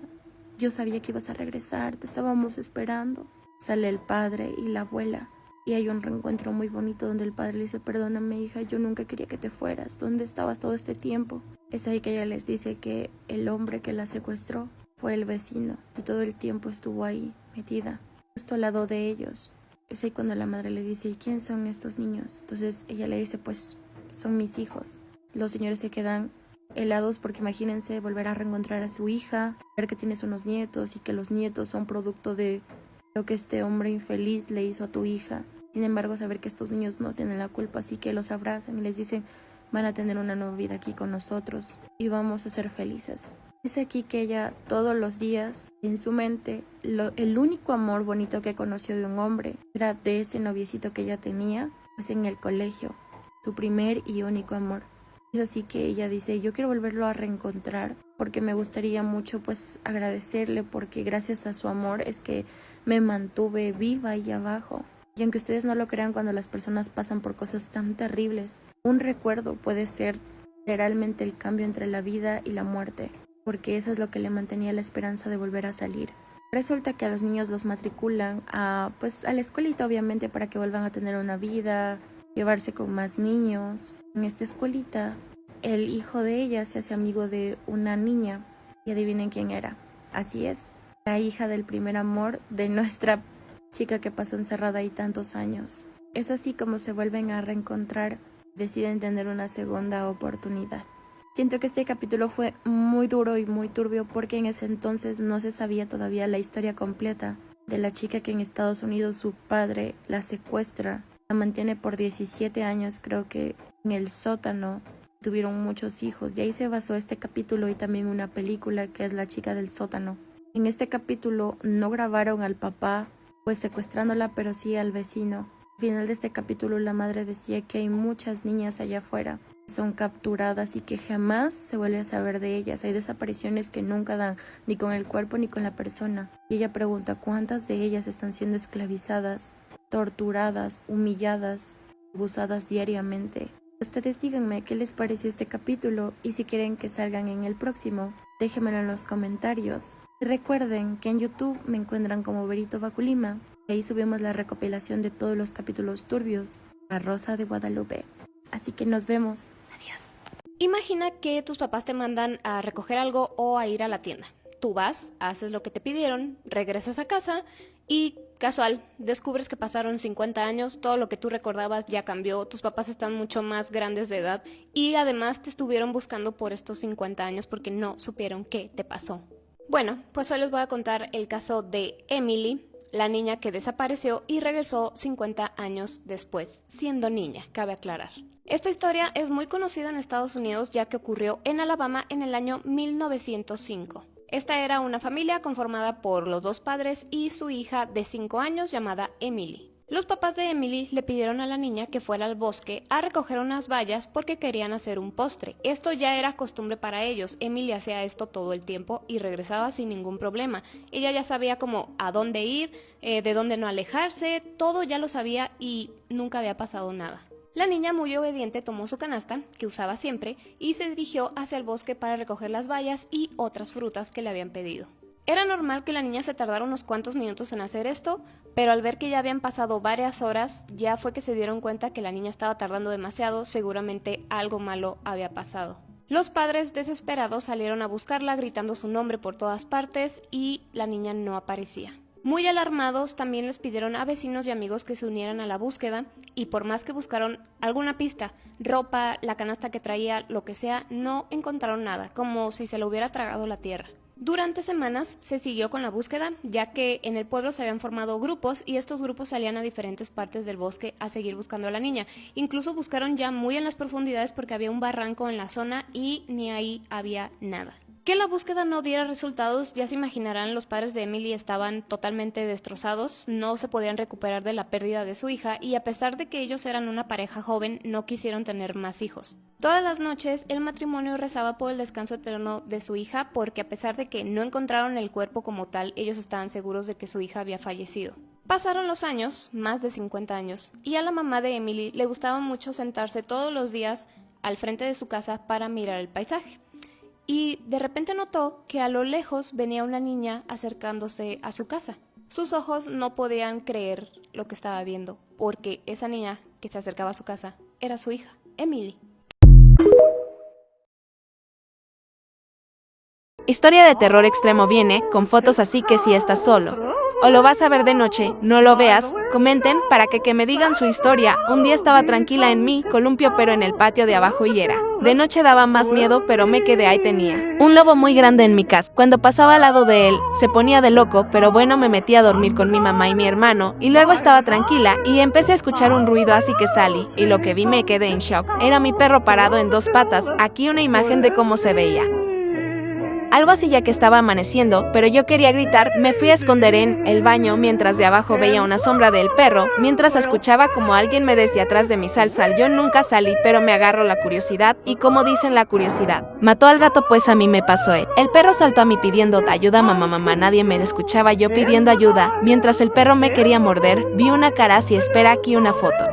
yo sabía que ibas a regresar, te estábamos esperando. Sale el padre y la abuela. Y hay un reencuentro muy bonito donde el padre le dice, perdóname hija, yo nunca quería que te fueras, ¿dónde estabas todo este tiempo? Es ahí que ella les dice que el hombre que la secuestró fue el vecino y todo el tiempo estuvo ahí metida. justo al lado de ellos. Es ahí cuando la madre le dice, ¿y quién son estos niños? Entonces ella le dice, pues son mis hijos. Los señores se quedan helados porque imagínense volver a reencontrar a su hija, ver que tienes unos nietos y que los nietos son producto de lo que este hombre infeliz le hizo a tu hija. Sin embargo, saber que estos niños no tienen la culpa, así que los abrazan y les dicen, van a tener una nueva vida aquí con nosotros y vamos a ser felices. Es aquí que ella todos los días en su mente el único amor bonito que conoció de un hombre era de ese noviecito que ella tenía pues en el colegio, su primer y único amor. Es así que ella dice, yo quiero volverlo a reencontrar porque me gustaría mucho pues agradecerle porque gracias a su amor es que me mantuve viva ahí abajo. Y aunque ustedes no lo crean, cuando las personas pasan por cosas tan terribles, un recuerdo puede ser literalmente el cambio entre la vida y la muerte, porque eso es lo que le mantenía la esperanza de volver a salir. Resulta que a los niños los matriculan a la escuelita, obviamente, para que vuelvan a tener una vida, llevarse con más niños. En esta escuelita, el hijo de ella se hace amigo de una niña, y adivinen quién era. Así es, la hija del primer amor de nuestra chica que pasó encerrada ahí tantos años. Es así como se vuelven a reencontrar, deciden tener una segunda oportunidad. Siento que este capítulo fue muy duro y muy turbio porque en ese entonces no se sabía todavía la historia completa de la chica que en Estados Unidos su padre la secuestra, la mantiene por 17 años, creo que en el sótano, tuvieron muchos hijos. De ahí se basó este capítulo y también una película que es La chica del sótano. En este capítulo no grabaron al papá pues secuestrándola, pero sí al vecino. Al final de este capítulo la madre decía que hay muchas niñas allá afuera que son capturadas y que jamás se vuelve a saber de ellas. Hay desapariciones que nunca dan ni con el cuerpo ni con la persona. Y ella pregunta cuántas de ellas están siendo esclavizadas, torturadas, humilladas, abusadas diariamente. Ustedes díganme qué les pareció este capítulo y si quieren que salgan en el próximo, déjenmelo en los comentarios. Y recuerden que en YouTube me encuentran como Verito Baculima y ahí subimos la recopilación de todos los capítulos turbios, La Rosa de Guadalupe. Así que nos vemos. Adiós. Imagina que tus papás te mandan a recoger algo o a ir a la tienda. Tú vas, haces lo que te pidieron, regresas a casa y casual, descubres que pasaron 50 años, todo lo que tú recordabas ya cambió, tus papás están mucho más grandes de edad y además te estuvieron buscando por estos 50 años porque no supieron qué te pasó. Bueno, pues hoy les voy a contar el caso de Emily, la niña que desapareció y regresó 50 años después, siendo niña, cabe aclarar. Esta historia es muy conocida en Estados Unidos ya que ocurrió en Alabama en el año 1905. Esta era una familia conformada por los dos padres y su hija de 5 años llamada Emily. Los papás de Emily le pidieron a la niña que fuera al bosque a recoger unas bayas porque querían hacer un postre. Esto ya era costumbre para ellos. Emily hacía esto todo el tiempo y regresaba sin ningún problema. Ella ya sabía como a dónde ir, de dónde no alejarse, todo ya lo sabía y nunca había pasado nada. La niña muy obediente tomó su canasta, que usaba siempre, y se dirigió hacia el bosque para recoger las bayas y otras frutas que le habían pedido. Era normal que la niña se tardara unos cuantos minutos en hacer esto, pero al ver que ya habían pasado varias horas, ya fue que se dieron cuenta que la niña estaba tardando demasiado, seguramente algo malo había pasado. Los padres desesperados salieron a buscarla gritando su nombre por todas partes y la niña no aparecía. Muy alarmados, también les pidieron a vecinos y amigos que se unieran a la búsqueda y por más que buscaron alguna pista, ropa, la canasta que traía, lo que sea, no encontraron nada, como si se lo hubiera tragado la tierra. Durante semanas se siguió con la búsqueda, ya que en el pueblo se habían formado grupos y estos grupos salían a diferentes partes del bosque a seguir buscando a la niña. Incluso buscaron ya muy en las profundidades porque había un barranco en la zona y ni ahí había nada. Que la búsqueda no diera resultados, ya se imaginarán, los padres de Emily estaban totalmente destrozados, no se podían recuperar de la pérdida de su hija y a pesar de que ellos eran una pareja joven, no quisieron tener más hijos. Todas las noches el matrimonio rezaba por el descanso eterno de su hija porque a pesar de que no encontraron el cuerpo como tal, ellos estaban seguros de que su hija había fallecido. Pasaron los años, más de 50 años, y a la mamá de Emily le gustaba mucho sentarse todos los días al frente de su casa para mirar el paisaje. Y de repente notó que a lo lejos venía una niña acercándose a su casa. Sus ojos no podían creer lo que estaba viendo, porque esa niña que se acercaba a su casa era su hija, Emily. Historia de terror extremo viene con fotos, así que si estás solo o lo vas a ver de noche, no lo veas. Comenten para que me digan su historia. Un día estaba tranquila en mi columpio, pero en el patio de abajo y era de noche, daba más miedo, pero me quedé ahí. Tenía un lobo muy grande en mi casa. Cuando pasaba al lado de él, se ponía de loco, pero bueno, me metí a dormir con mi mamá y mi hermano, y luego estaba tranquila, y empecé a escuchar un ruido, así que salí, y lo que vi me quedé en shock. Era mi perro parado en dos patas. Aquí una imagen de cómo se veía. Algo así, ya que estaba amaneciendo, pero yo quería gritar. Me fui a esconder en el baño mientras de abajo veía una sombra del perro, mientras escuchaba como alguien me decía atrás de mi sal. Yo nunca salí, pero me agarró la curiosidad, y como dicen, la curiosidad mató al gato, pues a mí me pasó. El perro saltó a mí pidiendo ayuda, mamá, nadie me escuchaba, yo pidiendo ayuda, mientras el perro me quería morder. Vi una cara así, espera, aquí una foto.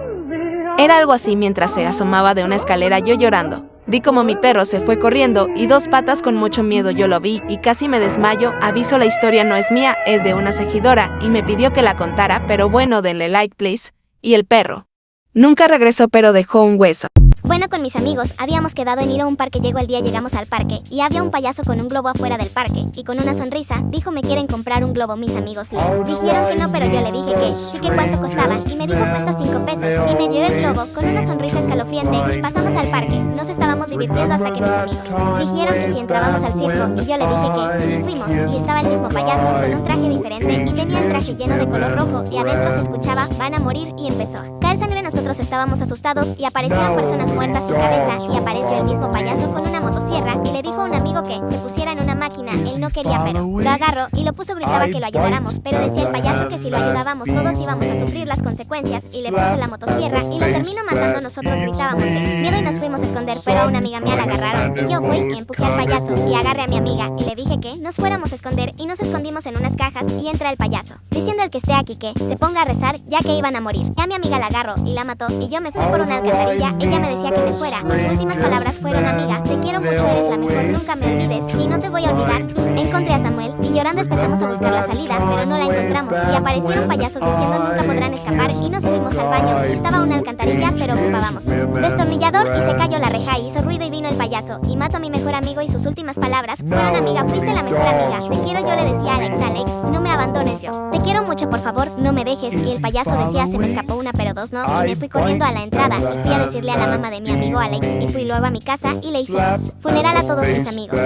Era algo así mientras se asomaba de una escalera, yo llorando. Vi como mi perro se fue corriendo y dos patas con mucho miedo. Yo lo vi y casi me desmayo. Aviso, la historia no es mía, es de una seguidora y me pidió que la contara, pero bueno, denle like please. Y el perro nunca regresó, pero dejó un hueso. Bueno, con mis amigos habíamos quedado en ir a un parque. Llegó el día, llegamos al parque y había un payaso con un globo afuera del parque y con una sonrisa dijo: ¿me quieren comprar un globo? Mis amigos le dijeron que no, pero yo le dije que sí, que cuánto costaba, y me dijo: cuesta 5 pesos, y me dio el globo con una sonrisa escalofriante. Pasamos al parque, nos estábamos divirtiendo hasta que mis amigos dijeron que si entrábamos al circo, y yo le dije que sí, fuimos, y estaba el mismo payaso con un traje diferente y tenía el traje lleno de color rojo y adentro se escuchaba: van a morir, y empezó a caer sangre. Nosotros estábamos asustados y aparecieron personas muertas sin cabeza, y apareció el mismo payaso con una motosierra y le dijo a un amigo que se pusiera en una máquina. Él no quería, pero lo agarró y lo puso, gritaba que lo ayudáramos, pero decía el payaso que si lo ayudábamos todos íbamos a sufrir las consecuencias, y le puso la motosierra y lo terminó matando. Nosotros gritábamos de miedo y nos fuimos a esconder, pero a una amiga mía la agarraron, y yo fui y empujé al payaso y agarré a mi amiga y le dije que nos fuéramos a esconder, y nos escondimos en unas cajas, y entra el payaso diciendo: el que esté aquí que se ponga a rezar, ya que iban a morir. Y a mi amiga la agarró y la mató, y yo me fui por una alcantarilla. Ella me decía que me fuera, y sus últimas palabras fueron: amiga, te quiero mucho, eres la mejor, nunca me olvides y no te voy a olvidar. Encontré a Samuel y llorando empezamos a buscar la salida, pero no la encontramos, y aparecieron payasos diciendo: nunca podrán escapar, y nos fuimos al baño y estaba una alcantarilla, pero ocupábamos un destornillador y se cayó la reja y hizo ruido y vino el payaso y mató a mi mejor amigo, y sus últimas palabras fueron: amiga, fuiste la mejor amiga, te quiero. Yo le decía a Alex: Alex, no me abandones, yo te quiero mucho, por favor, no me dejes. Y el payaso decía: se me escapó una, pero dos no. Y me fui corriendo a la entrada y fui a decirle a la mamá de mi amigo Alex, y fui luego a mi casa y le hicimos funeral a todos mis amigos.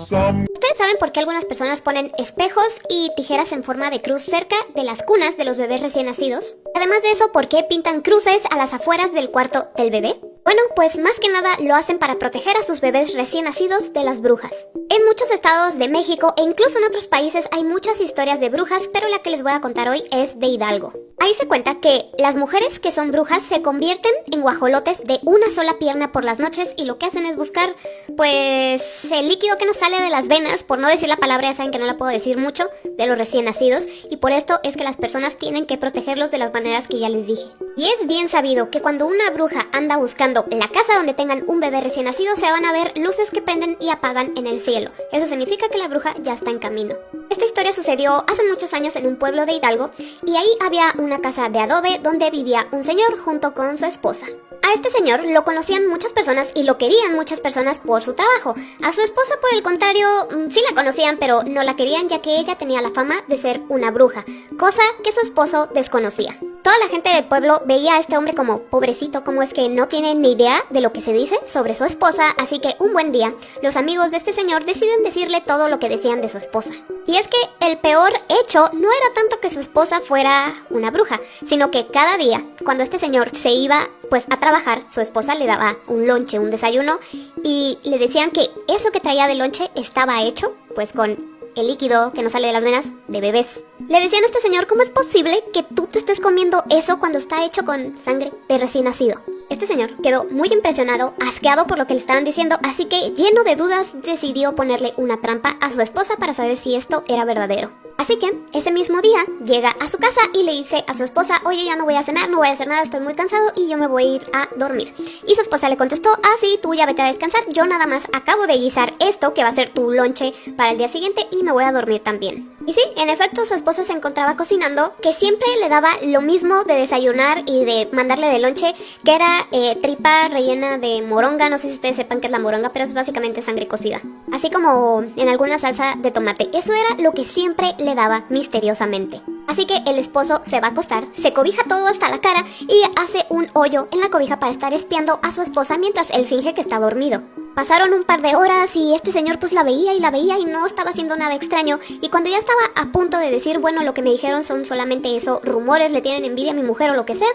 ¿Ustedes saben por qué algunas personas ponen espejos y tijeras en forma de cruz cerca de las cunas de los bebés recién nacidos? Además de eso, ¿por qué pintan cruces a las afueras del cuarto del bebé? Bueno, pues más que nada lo hacen para proteger a sus bebés recién nacidos de las brujas. En muchos estados de México e incluso en otros países hay muchas historias de brujas, pero la que les voy a contar hoy es de Hidalgo. Ahí se cuenta que las mujeres que son brujas se convierten en guajolotes de una sola pierna por las noches, y lo que hacen es buscar, pues, el líquido que nos sale de las venas, por no decir la palabra, ya saben que no la puedo decir mucho, de los recién nacidos, y por esto es que las personas tienen que protegerlos de las maneras que ya les dije. Y es bien sabido que cuando una bruja anda buscando la casa donde tengan un bebé recién nacido, se van a ver luces que prenden y apagan en el cielo. Eso significa que la bruja ya está en camino. Esta historia sucedió hace muchos años en un pueblo de Hidalgo, y ahí había una casa de adobe donde vivía un señor junto con su esposa. A este señor lo conocían muchas personas y lo querían muchas personas por su trabajo. A su esposa, por el contrario, sí la conocían, pero no la querían, ya que ella tenía la fama de ser una bruja, cosa que su esposo desconocía. Toda la gente del pueblo veía a este hombre como pobrecito, como es que no tiene ni idea de lo que se dice sobre su esposa, así que un buen día, los amigos de este señor deciden decirle todo lo que decían de su esposa. Y es que el peor hecho no era tanto que su esposa fuera una bruja, sino que cada día, cuando este señor se iba pues a trabajar, su esposa le daba un lonche, un desayuno, y le decían que eso que traía de lonche estaba hecho pues con el líquido que nos sale de las venas de bebés. Le decían a este señor: ¿cómo es posible que tú te estés comiendo eso cuando está hecho con sangre de recién nacido? Este señor quedó muy impresionado, asqueado por lo que le estaban diciendo, así que lleno de dudas decidió ponerle una trampa a su esposa para saber si esto era verdadero. Así que ese mismo día llega a su casa y le dice a su esposa, oye, ya no voy a cenar, no voy a hacer nada, estoy muy cansado y yo me voy a ir a dormir. Y su esposa le contestó, sí, tú ya vete a descansar, yo nada más acabo de guisar esto que va a ser tu lonche para el día siguiente y me voy a dormir también. Y sí, en efecto, su esposa se encontraba cocinando, que siempre le daba lo mismo de desayunar y de mandarle de lonche, que era tripa rellena de moronga, no sé si ustedes sepan qué es la moronga, pero es básicamente sangre cocida, así como en alguna salsa de tomate. Eso era lo que siempre le daba misteriosamente. Así que el esposo se va a acostar, se cobija todo hasta la cara y hace un hoyo en la cobija para estar espiando a su esposa mientras él finge que está dormido. Pasaron un par de horas y este señor pues la veía y no estaba haciendo nada extraño, y cuando ya estaba a punto de decir, bueno, lo que me dijeron son solamente eso, rumores, le tienen envidia a mi mujer o lo que sea,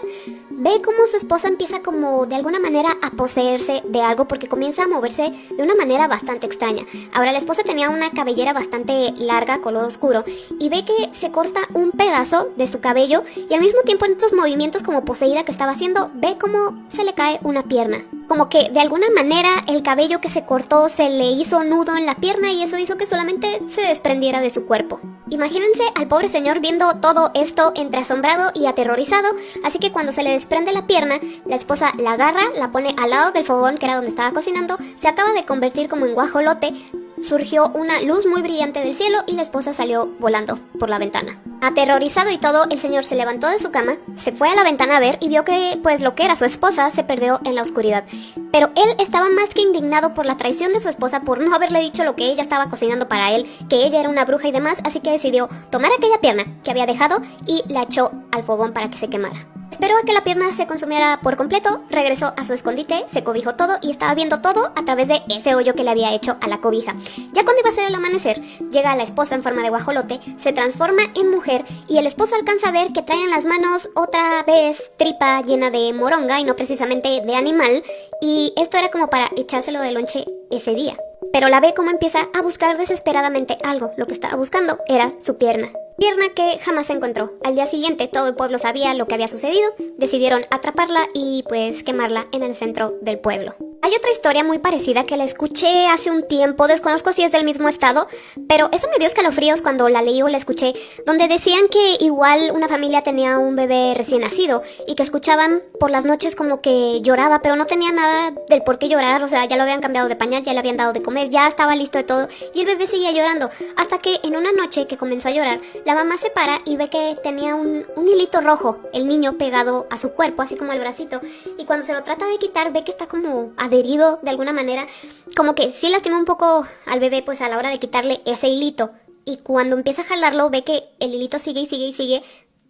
ve como su esposa empieza como de alguna manera a poseerse de algo porque comienza a moverse de una manera bastante extraña. Ahora la esposa tenía una cabellera bastante larga, color oscuro, y ve que se corta un pedazo de su cabello y al mismo tiempo en estos movimientos como poseída que estaba haciendo, ve como se le cae una pierna. Como que de alguna manera el cabello que se cortó se le hizo nudo en la pierna y eso hizo que solamente se desprendiera de su cuerpo. Imagínense al pobre señor viendo todo esto entre asombrado y aterrorizado, así que cuando se le desprende la pierna, la esposa la agarra, la pone al lado del fogón que era donde estaba cocinando, se acaba de convertir como en guajolote, surgió una luz muy brillante del cielo y la esposa salió volando por la ventana. Aterrorizado y todo, el señor se levantó de su cama, se fue a la ventana a ver y vio que, pues, lo que era su esposa se perdió en la oscuridad. Pero él estaba más que indignado por la traición de su esposa por no haberle dicho lo que ella estaba cocinando para él, que ella era una bruja y demás, así que decidió tomar aquella pierna que había dejado y la echó al fogón para que se quemara. Esperó a que la pierna se consumiera por completo, regresó a su escondite, se cobijó todo y estaba viendo todo a través de ese hoyo que le había hecho a la cobija. Ya cuando iba a ser el amanecer, llega la esposa en forma de guajolote, se transforma en mujer y el esposo alcanza a ver que trae en las manos otra vez tripa llena de moronga y no precisamente de animal, y esto era como para echárselo de lonche ese día. Pero la ve como empieza a buscar desesperadamente algo. Lo que estaba buscando era su pierna. Pierna que jamás se encontró. Al día siguiente todo el pueblo sabía lo que había sucedido. Decidieron atraparla y pues quemarla en el centro del pueblo. Hay otra historia muy parecida que la escuché hace un tiempo, desconozco si es del mismo estado, pero esa me dio escalofríos cuando la leí o la escuché, donde decían que igual una familia tenía un bebé recién nacido y que escuchaban por las noches como que lloraba, pero no tenía nada del por qué llorar, o sea, ya lo habían cambiado de pañal, ya le habían dado de comer, ya estaba listo de todo y el bebé seguía llorando, hasta que en una noche que comenzó a llorar, la mamá se para y ve que tenía un hilito rojo, el niño pegado a su cuerpo, así como el bracito, y cuando se lo trata de quitar ve que está como adherido de alguna manera, como que sí lastima un poco al bebé pues a la hora de quitarle ese hilito, y cuando empieza a jalarlo ve que el hilito sigue y sigue y sigue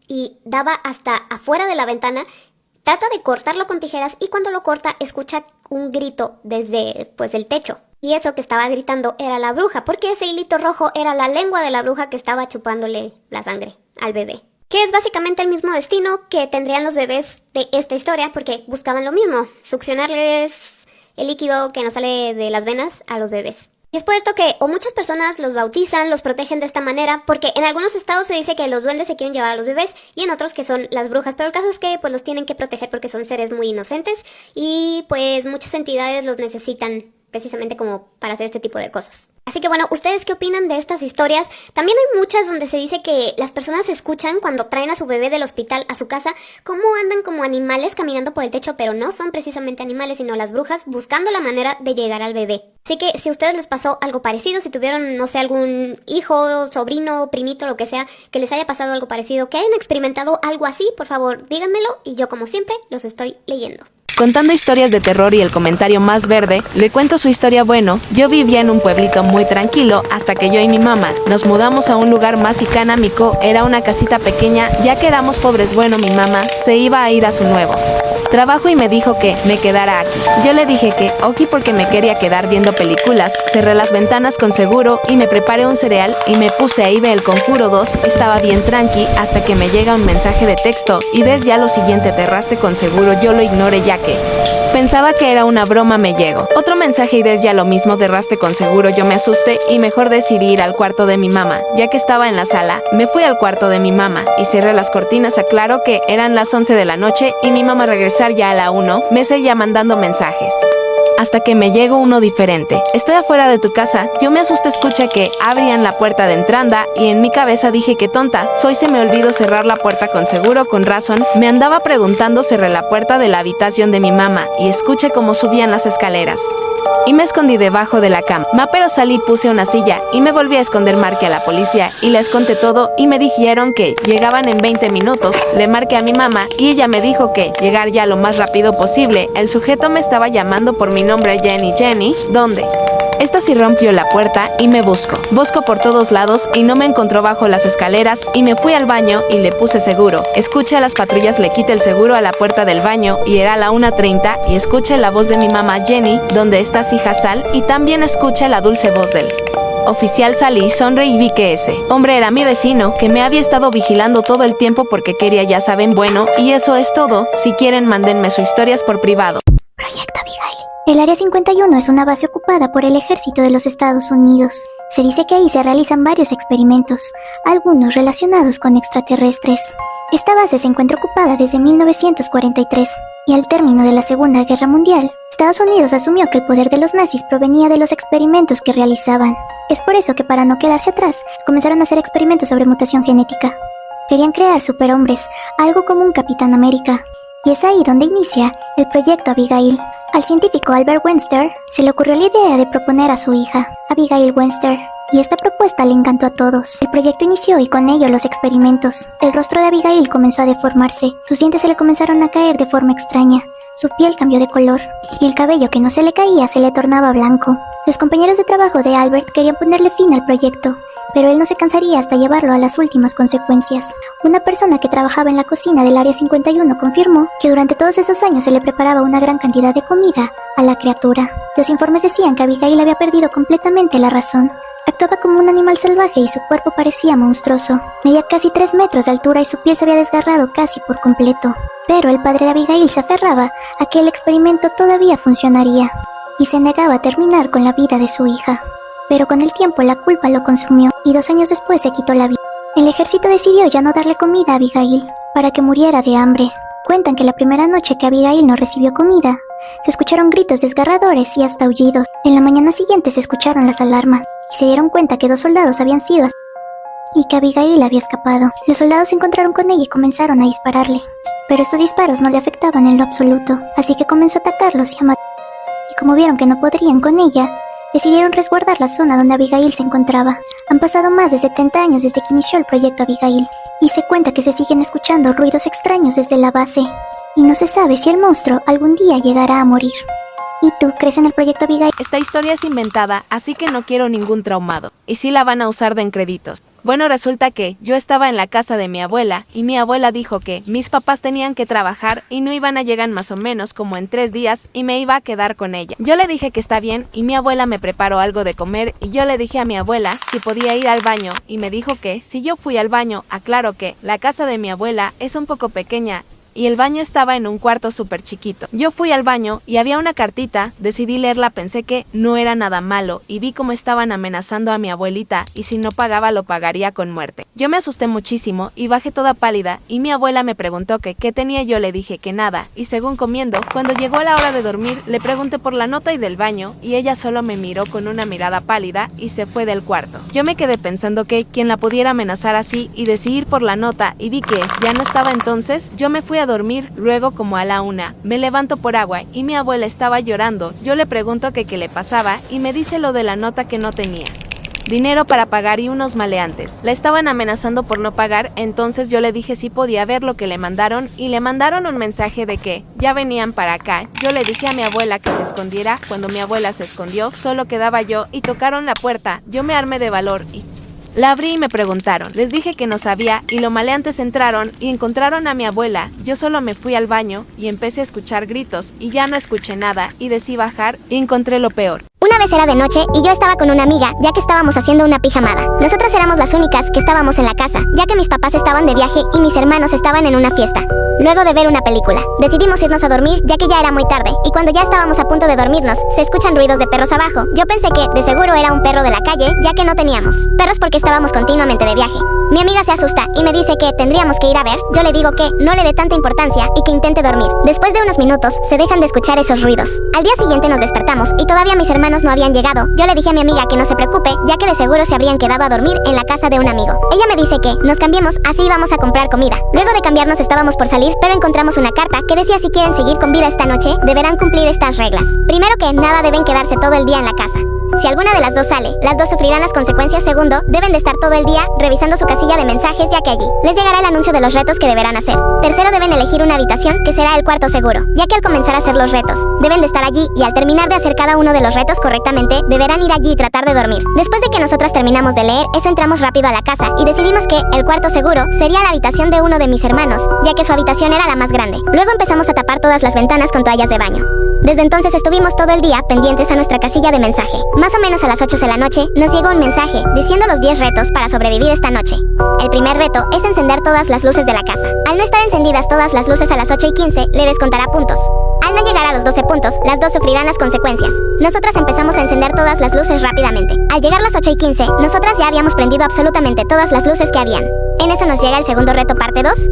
y daba hasta afuera de la ventana. Trata de cortarlo con tijeras y cuando lo corta escucha un grito desde pues el techo. Y eso que estaba gritando era la bruja, porque ese hilito rojo era la lengua de la bruja que estaba chupándole la sangre al bebé. Que es básicamente el mismo destino que tendrían los bebés de esta historia, porque buscaban lo mismo, succionarles el líquido que nos sale de las venas a los bebés. Y es por esto que o muchas personas los bautizan, los protegen de esta manera, porque en algunos estados se dice que los duendes se quieren llevar a los bebés y en otros que son las brujas, pero el caso es que pues los tienen que proteger porque son seres muy inocentes y pues muchas entidades los necesitan precisamente como para hacer este tipo de cosas. Así que bueno, ¿ustedes qué opinan de estas historias? También hay muchas donde se dice que las personas escuchan cuando traen a su bebé del hospital a su casa cómo andan como animales caminando por el techo, pero no son precisamente animales, sino las brujas buscando la manera de llegar al bebé. Así que si a ustedes les pasó algo parecido, si tuvieron, no sé, algún hijo, sobrino, primito, lo que sea, que les haya pasado algo parecido, que hayan experimentado algo así, por favor, díganmelo y yo como siempre los estoy leyendo. Contando historias de terror y el comentario más verde, le cuento su historia. Bueno, yo vivía en un pueblito muy tranquilo hasta que yo y mi mamá nos mudamos a un lugar más icánico. Era una casita pequeña, ya que éramos pobres. Bueno, mi mamá se iba a ir a su nuevo trabajo y me dijo que me quedara aquí. Yo le dije que ok porque me quería quedar viendo películas. Cerré las ventanas con seguro y me preparé un cereal y me puse ahí ver El Conjuro 2. Estaba bien tranqui hasta que me llega un mensaje de texto y des ya lo siguiente, cerraste con seguro. Yo lo ignoré ya que pensaba que era una broma. Me llegó otro mensaje y des ya lo mismo, cerraste con seguro. Yo me asusté y mejor decidí ir al cuarto de mi mamá, ya que estaba en la sala. Me fui al cuarto de mi mamá y cerré las cortinas. Aclaro que eran las 11 de la noche y mi mamá regresar ya a la 1, me seguía mandando mensajes. hasta que me llegó uno diferente. Estoy afuera de tu casa, yo me asusté, escuché que abrían la puerta de entrada y en mi cabeza dije que tonta soy, se me olvidó cerrar la puerta con seguro, con razón. Me andaba preguntando, cerré la puerta de la habitación de mi mamá y escuché cómo subían las escaleras. Y me escondí debajo de la cama. Pero salí, puse una silla y me volví a esconder. Marqué a la policía y les conté todo y me dijeron que llegaban en 20 minutos. Le marqué a mi mamá y ella me dijo que llegar ya lo más rápido posible. El sujeto me estaba llamando por mi nombre, Jenny, ¿dónde? Esta sí rompió la puerta y me busco por todos lados y no me encontró bajo las escaleras y me fui al baño y le puse seguro. Escuché a las patrullas, le quité el seguro a la puerta del baño y era la 1:30 y escuché la voz de mi mamá, Jenny, ¿dónde estás, hija? Sal. Y también escuché la dulce voz del oficial. Salí, sonreí y vi que ese hombre era mi vecino, que me había estado vigilando todo el tiempo porque quería, ya saben, bueno, y eso es todo. Si quieren, mándenme sus historias por privado. Proyecto Abigail. El Área 51 es una base ocupada por el ejército de los Estados Unidos. Se dice que ahí se realizan varios experimentos, algunos relacionados con extraterrestres. Esta base se encuentra ocupada desde 1943 y al término de la Segunda Guerra Mundial, Estados Unidos asumió que el poder de los nazis provenía de los experimentos que realizaban. Es por eso que, para no quedarse atrás, comenzaron a hacer experimentos sobre mutación genética. Querían crear superhombres, algo como un Capitán América. Y es ahí donde inicia el Proyecto Abigail. Al científico Albert Wenster se le ocurrió la idea de proponer a su hija, Abigail Wenster, y esta propuesta le encantó a todos. El proyecto inició y con ello los experimentos. El rostro de Abigail comenzó a deformarse, sus dientes se le comenzaron a caer de forma extraña, su piel cambió de color, y el cabello que no se le caía se le tornaba blanco. Los compañeros de trabajo de Albert querían ponerle fin al proyecto, pero él no se cansaría hasta llevarlo a las últimas consecuencias. Una persona que trabajaba en la cocina del Área 51 confirmó que durante todos esos años se le preparaba una gran cantidad de comida a la criatura. Los informes decían que Abigail había perdido completamente la razón. Actuaba como un animal salvaje y su cuerpo parecía monstruoso. Medía casi 3 metros de altura y su piel se había desgarrado casi por completo. Pero el padre de Abigail se aferraba a que el experimento todavía funcionaría y se negaba a terminar con la vida de su hija. Pero con el tiempo la culpa lo consumió y 2 años después se quitó la vida. El ejército decidió ya no darle comida a Abigail para que muriera de hambre. Cuentan que la primera noche que Abigail no recibió comida, se escucharon gritos desgarradores y hasta aullidos. En la mañana siguiente se escucharon las alarmas y se dieron cuenta que 2 soldados habían sido asesinados y que Abigail había escapado. Los soldados se encontraron con ella y comenzaron a dispararle, pero estos disparos no le afectaban en lo absoluto, así que comenzó a atacarlos y a matar. Y como vieron que no podrían con ella, decidieron resguardar la zona donde Abigail se encontraba. Han pasado más de 70 años desde que inició el proyecto Abigail, y se cuenta que se siguen escuchando ruidos extraños desde la base, y no se sabe si el monstruo algún día llegará a morir. ¿Y tú crees en el proyecto Abigail? Esta historia es inventada, así que no quiero ningún traumado. Y sí la van a usar de en créditos. Bueno, resulta que yo estaba en la casa de mi abuela y mi abuela dijo que mis papás tenían que trabajar y no iban a llegar más o menos como en 3 días y me iba a quedar con ella. Yo le dije que está bien y mi abuela me preparó algo de comer y yo le dije a mi abuela si podía ir al baño y me dijo que si yo fui al baño, aclaro que la casa de mi abuela es un poco pequeña y el baño estaba en un cuarto súper chiquito. Yo fui al baño y había una cartita, decidí leerla, pensé que no era nada malo y vi cómo estaban amenazando a mi abuelita y si no pagaba lo pagaría con muerte. Yo me asusté muchísimo y bajé toda pálida y mi abuela me preguntó que qué tenía, yo le dije que nada y según comiendo, cuando llegó la hora de dormir le pregunté por la nota y del baño y ella solo me miró con una mirada pálida y se fue del cuarto. Yo me quedé pensando que quien la pudiera amenazar así y decidí ir por la nota y vi que ya no estaba. Entonces yo me fui a dormir, luego como a la 1, me levanto por agua y mi abuela estaba llorando. Yo le pregunto que qué le pasaba y me dice lo de la nota, que no tenía dinero para pagar y unos maleantes la estaban amenazando por no pagar. Entonces yo le dije si podía ver lo que le mandaron y le mandaron un mensaje de que ya venían para acá. Yo le dije a mi abuela que se escondiera. Cuando mi abuela se escondió solo quedaba yo y tocaron la puerta. Yo me armé de valor y la abrí y me preguntaron. Les dije que no sabía y los maleantes entraron y encontraron a mi abuela. Yo solo me fui al baño y empecé a escuchar gritos y ya no escuché nada y decidí bajar y encontré lo peor. Una vez era de noche y yo estaba con una amiga, ya que estábamos haciendo una pijamada. Nosotras éramos las únicas que estábamos en la casa, ya que mis papás estaban de viaje y mis hermanos estaban en una fiesta. Luego de ver una película, decidimos irnos a dormir ya que ya era muy tarde, y cuando ya estábamos a punto de dormirnos, se escuchan ruidos de perros abajo. Yo pensé que, de seguro era un perro de la calle, ya que no teníamos perros porque estábamos continuamente de viaje. Mi amiga se asusta y me dice que tendríamos que ir a ver. Yo le digo que no le dé tanta importancia y que intente dormir. Después de unos minutos, se dejan de escuchar esos ruidos. Al día siguiente nos despertamos y todavía mis hermanos no habían llegado. Yo le dije a mi amiga que no se preocupe, ya que de seguro se habrían quedado a dormir en la casa de un amigo. Ella me dice que nos cambiemos, así íbamos a comprar comida. Luego de cambiarnos estábamos por salir, pero encontramos una carta que decía si quieren seguir con vida esta noche, deberán cumplir estas reglas. Primero que nada, deben quedarse todo el día en la casa. Si alguna de las dos sale, las dos sufrirán las consecuencias. Segundo, deben de estar todo el día revisando su casilla de mensajes, ya que allí les llegará el anuncio de los retos que deberán hacer. Tercero, deben elegir una habitación que será el cuarto seguro, ya que al comenzar a hacer los retos, deben de estar allí y al terminar de hacer cada uno de los retos correctamente, deberán ir allí y tratar de dormir. Después de que nosotras terminamos de leer eso, entramos rápido a la casa y decidimos que el cuarto seguro sería la habitación de uno de mis hermanos, ya que su habitación era la más grande. Luego empezamos a tapar todas las ventanas con toallas de baño. Desde entonces estuvimos todo el día pendientes a nuestra casilla de mensaje. Más o menos a las 8 de la noche nos llegó un mensaje diciendo los 10 retos para sobrevivir esta noche. El primer reto es encender todas las luces de la casa. Al no estar encendidas todas las luces a las 8:15, le descontará puntos. Al no llegar a los 12 puntos, las dos sufrirán las consecuencias. Nosotras empezamos a encender todas las luces rápidamente. Al llegar las 8:15, nosotras ya habíamos prendido absolutamente todas las luces que habían. En eso nos llega el segundo reto parte 2.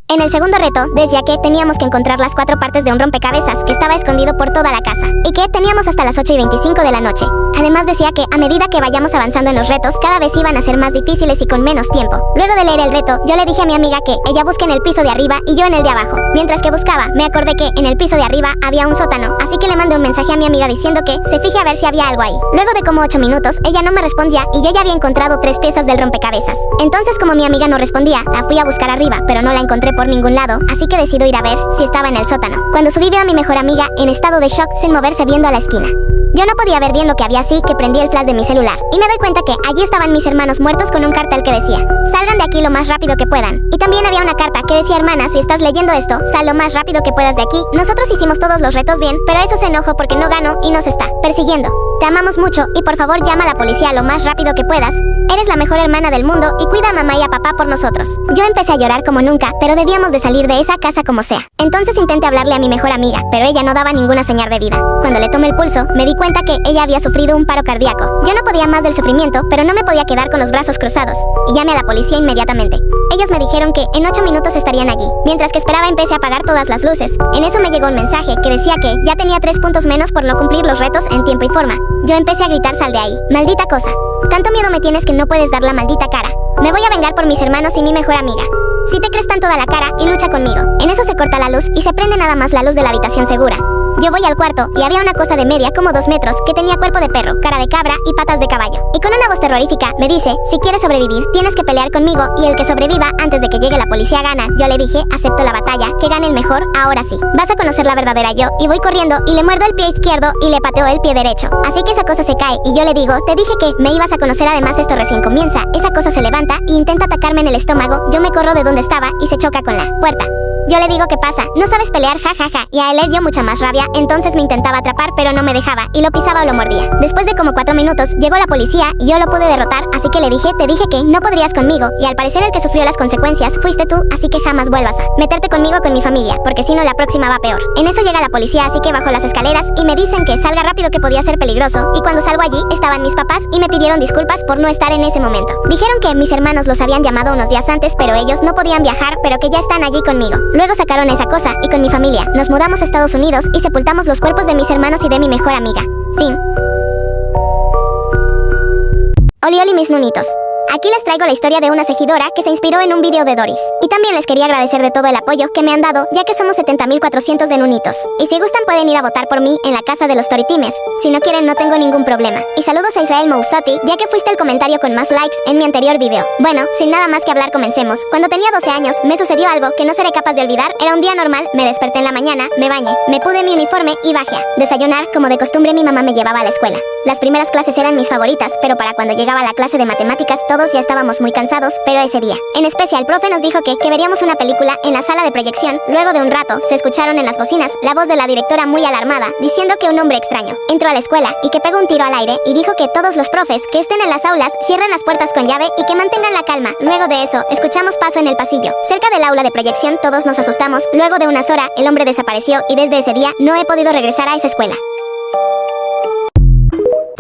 En el segundo reto, decía que teníamos que encontrar las 4 partes de un rompecabezas que estaba escondido por toda la casa, y que teníamos hasta las 8:25 de la noche. Además decía que a medida que vayamos avanzando en los retos, cada vez iban a ser más difíciles y con menos tiempo. Luego de leer el reto, yo le dije a mi amiga que ella busque en el piso de arriba y yo en el de abajo. Mientras que buscaba, me acordé que en el piso de arriba había un sótano, así que le mandé un mensaje a mi amiga diciendo que se fije a ver si había algo ahí. Luego de como 8 minutos, ella no me respondía y yo ya había encontrado 3 piezas del rompecabezas. Entonces, como mi amiga no respondía, la fui a buscar arriba, pero no la encontré por ningún lado, así que decido ir a ver si estaba en el sótano. Cuando subí, veo a mi mejor amiga en estado de shock sin moverse viendo a la esquina. Yo no podía ver bien lo que había, así que prendí el flash de mi celular y me doy cuenta que allí estaban mis hermanos muertos con un cartel que decía: salgan de aquí lo más rápido que puedan. Y también había una carta que decía: hermana, si estás leyendo esto, sal lo más rápido que puedas de aquí. Nosotros hicimos todos los retos bien, pero eso se enojó porque no ganó y nos está persiguiendo. Te amamos mucho y por favor llama a la policía lo más rápido que puedas. Eres la mejor hermana del mundo y cuida a mamá y a papá por nosotros. Yo empecé a llorar como nunca, pero debíamos de salir de esa casa como sea. Entonces intenté hablarle a mi mejor amiga, pero ella no daba ninguna señal de vida. Cuando le tomé el pulso, me di cuenta que ella había sufrido un paro cardíaco. Yo no podía más del sufrimiento, pero no me podía quedar con los brazos cruzados, y llamé a la policía inmediatamente. Ellos me dijeron que en 8 minutos estarían allí. Mientras que esperaba, empecé a apagar todas las luces. En eso me llegó un mensaje que decía que ya tenía 3 puntos menos por no cumplir los retos en tiempo y forma. Yo empecé a gritar: sal de ahí, maldita cosa. Tanto miedo me tienes que no puedes dar la maldita cara. Me voy a vengar por mis hermanos y mi mejor amiga. Si te crees tanto, da la cara y lucha conmigo. En eso se corta la luz y se prende nada más la luz de la habitación segura. Yo voy al cuarto y había una cosa de media como 2 metros que tenía cuerpo de perro, cara de cabra y patas de caballo. Y con una voz terrorífica me dice: si quieres sobrevivir, tienes que pelear conmigo y el que sobreviva antes de que llegue la policía gana. Yo le dije: acepto la batalla, que gane el mejor, ahora sí. Vas a conocer la verdadera yo. Y voy corriendo y le muerdo el pie izquierdo y le pateo el pie derecho. Así que esa cosa se cae y yo le digo: te dije que me ibas a conocer, además esto recién comienza. Esa cosa se levanta e intenta atacarme en el estómago. Yo me corro de donde estaba y se choca con la puerta. Yo le digo: ¿qué pasa? ¿No sabes pelear? Ja. Y a él le dio mucha más rabia, entonces me intentaba atrapar pero no me dejaba y lo pisaba o lo mordía. Después de como 4 minutos llegó la policía y yo lo pude derrotar, así que le dije: te dije que no podrías conmigo y al parecer el que sufrió las consecuencias fuiste tú, así que jamás vuelvas a meterte conmigo con mi familia, porque si no la próxima va peor. En eso llega la policía, así que bajo las escaleras y me dicen que salga rápido, que podía ser peligroso, y cuando salgo allí estaban mis papás y me pidieron disculpas por no estar en ese momento. Dijeron que mis hermanos los habían llamado unos días antes, pero ellos no podían viajar, pero que ya están allí conmigo. Luego sacaron esa cosa y con mi familia nos mudamos a Estados Unidos y sepultamos los cuerpos de mis hermanos y de mi mejor amiga. Fin. Oli mis nunitos. Aquí les traigo la historia de una seguidora que se inspiró en un video de Doris. Y también les quería agradecer de todo el apoyo que me han dado, ya que somos 70.400 de nunitos. Y si gustan pueden ir a votar por mí en la casa de los Storytimes. Si no quieren, no tengo ningún problema. Y saludos a Israel Moussoti, ya que fuiste el comentario con más likes en mi anterior video. Bueno, sin nada más que hablar, comencemos. Cuando tenía 12 años, me sucedió algo que no seré capaz de olvidar. Era un día normal, me desperté en la mañana, me bañé, me pude mi uniforme y bajé a desayunar. Como de costumbre, mi mamá me llevaba a la escuela. Las primeras clases eran mis favoritas, pero para cuando llegaba a la clase de matemáticas todo todos ya estábamos muy cansados, pero ese día, en especial, el profe nos dijo que veríamos una película en la sala de proyección. Luego de un rato, se escucharon en las bocinas la voz de la directora muy alarmada, diciendo que un hombre extraño entró a la escuela y que pegó un tiro al aire y dijo que todos los profes que estén en las aulas cierren las puertas con llave y que mantengan la calma. Luego de eso, escuchamos paso en el pasillo. Cerca del aula de proyección, todos nos asustamos. Luego de unas horas, el hombre desapareció y desde ese día no he podido regresar a esa escuela.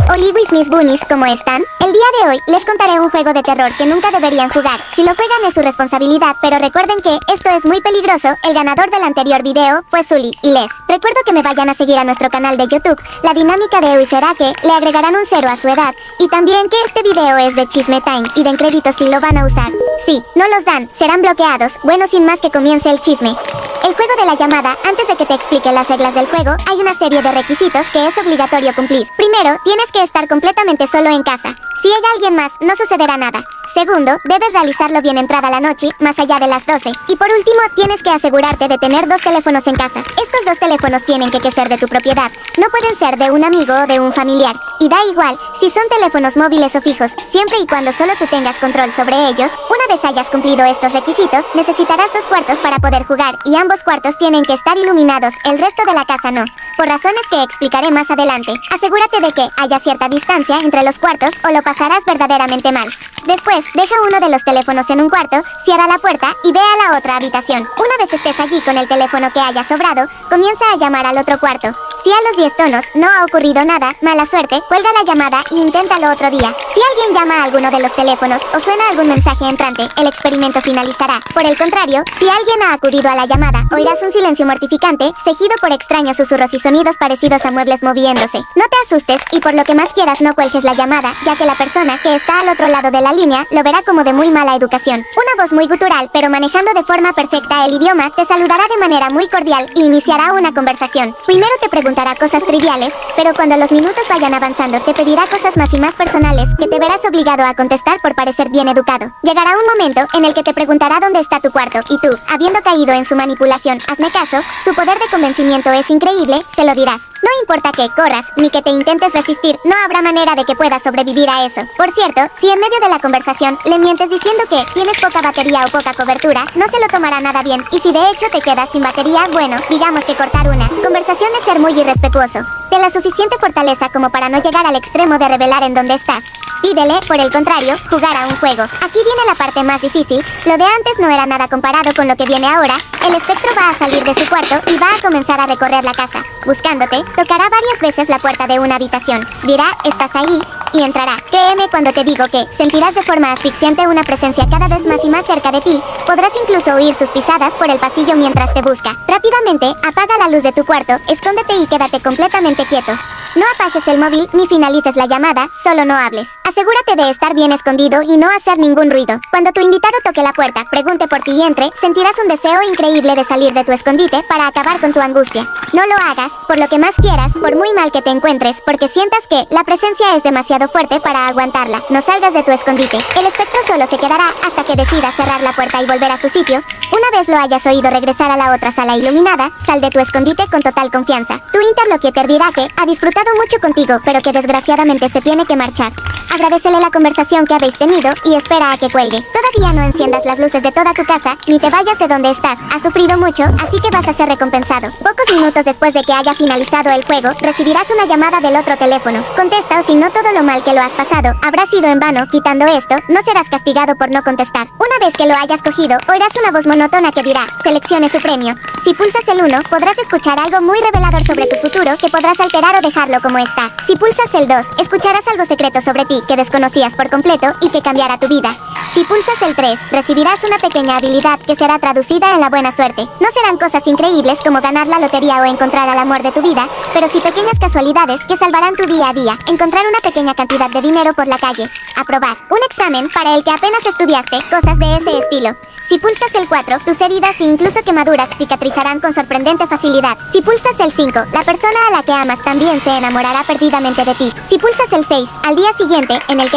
Oliguis mis bunnies, ¿cómo están? El día de hoy les contaré un juego de terror que nunca deberían jugar. Si lo juegan es su responsabilidad, pero recuerden que esto es muy peligroso. El ganador del anterior video fue Sully y Les. Recuerdo que me vayan a seguir a nuestro canal de YouTube. La dinámica de hoy será que le agregarán un 0 a su edad. Y también que este video es de Chisme Time y den créditos si lo van a usar. Sí, no los dan, serán bloqueados. Bueno, sin más que comience el chisme. El juego de la llamada, antes de que te explique las reglas del juego, hay una serie de requisitos que es obligatorio cumplir. Primero, tienes que estar completamente solo en casa. Si hay alguien más, no sucederá nada. Segundo, debes realizarlo bien entrada la noche, más allá de las 12. Y por último, tienes que asegurarte de tener 2 teléfonos en casa. Estos 2 teléfonos tienen que ser de tu propiedad. No pueden ser de un amigo o de un familiar. Y da igual si son teléfonos móviles o fijos, siempre y cuando solo tú tengas control sobre ellos. Una vez hayas cumplido estos requisitos, necesitarás 2 cuartos para poder jugar y ambos cuartos tienen que estar iluminados, el resto de la casa no, por razones que explicaré más adelante. Asegúrate de que haya cierta distancia entre los cuartos o lo pasarás verdaderamente mal. Después, deja uno de los teléfonos en un cuarto, cierra la puerta y ve a la otra habitación. Una vez estés allí con el teléfono que haya sobrado, comienza a llamar al otro cuarto. Si a los 10 tonos no ha ocurrido nada, mala suerte, cuelga la llamada y inténtalo otro día. Si alguien llama a alguno de los teléfonos o suena algún mensaje entrante, el experimento finalizará. Por el contrario, si alguien ha acudido a la llamada, oirás un silencio mortificante, seguido por extraños susurros y sonidos parecidos a muebles moviéndose. No te asustes y por lo que más quieras no cuelgues la llamada, ya que la persona que está al otro lado de la línea lo verá como de muy mala educación. Una voz muy gutural, pero manejando de forma perfecta el idioma, te saludará de manera muy cordial y iniciará una conversación. Primero te preguntará cosas triviales, pero cuando los minutos vayan avanzando te pedirá cosas más y más personales que te verás obligado a contestar por parecer bien educado. Llegará un momento en el que te preguntará dónde está tu cuarto y tú, habiendo caído en su manipulación, hazme caso, su poder de convencimiento es increíble, se lo dirás. No importa que corras, ni que te intentes resistir, no habrá manera de que puedas sobrevivir a eso. Por cierto, si en medio de la conversación le mientes diciendo que tienes poca batería o poca cobertura, no se lo tomará nada bien, y si de hecho te quedas sin batería, bueno, digamos que cortar una conversación es ser muy irrespetuoso. De la suficiente fortaleza como para no llegar al extremo de revelar en dónde estás. Pídele, por el contrario, jugar a un juego. Aquí viene la parte más difícil. Lo de antes no era nada comparado con lo que viene ahora. El espectro va a salir de su cuarto y va a comenzar a recorrer la casa. Buscándote, tocará varias veces la puerta de una habitación. Dirá, ¿estás ahí? Y entrará. Créeme cuando te digo que sentirás de forma asfixiante una presencia cada vez más y más cerca de ti. Podrás incluso oír sus pisadas por el pasillo mientras te busca. Rápidamente, apaga la luz de tu cuarto, escóndete y quédate completamente quieto. No apagues el móvil ni finalices la llamada, solo no hables. Asegúrate de estar bien escondido y no hacer ningún ruido. Cuando tu invitado toque la puerta, pregunte por ti y entre, sentirás un deseo increíble de salir de tu escondite para acabar con tu angustia. No lo hagas, por lo que más quieras, por muy mal que te encuentres, porque sientas que la presencia es demasiado fuerte para aguantarla. No salgas de tu escondite. El espectro solo se quedará hasta que decidas cerrar la puerta y volver a su sitio. Una vez lo hayas oído regresar a la otra sala iluminada, sal de tu escondite con total confianza. Tu interlocutor dirá que ha disfrutado mucho contigo, pero que desgraciadamente se tiene que marchar. Agradecele la conversación que habéis tenido y espera a que cuelgue. Todavía no enciendas las luces de toda tu casa, ni te vayas de donde estás. Has sufrido mucho, así que vas a ser recompensado. Pocos minutos después de que haya finalizado el juego, recibirás una llamada del otro teléfono. Contesta o si no todo lo mal que lo has pasado habrá sido en vano. Quitando esto, no serás castigado por no contestar. Una vez que lo hayas cogido, oirás una voz monótona que dirá, seleccione su premio. Si pulsas el 1, podrás escuchar algo muy revelador sobre tu futuro que podrás alterar o dejarlo como está. Si pulsas el 2, escucharás algo secreto sobre ti que desconocías por completo y que cambiará tu vida. Si pulsas el 3, recibirás una pequeña habilidad que será traducida en la buena suerte. No serán cosas increíbles como ganar la lotería o encontrar al amor de tu vida, pero sí pequeñas casualidades que salvarán tu día a día. Encontrar una pequeña cantidad de dinero por la calle. Aprobar un examen para el que apenas estudiaste, cosas de ese estilo. Si pulsas el 4, tus heridas e incluso quemaduras cicatrizarán con sorprendente facilidad. Si pulsas el 5, la persona a la que amas también se enamorará perdidamente de ti. Si pulsas el 6, al día siguiente, en el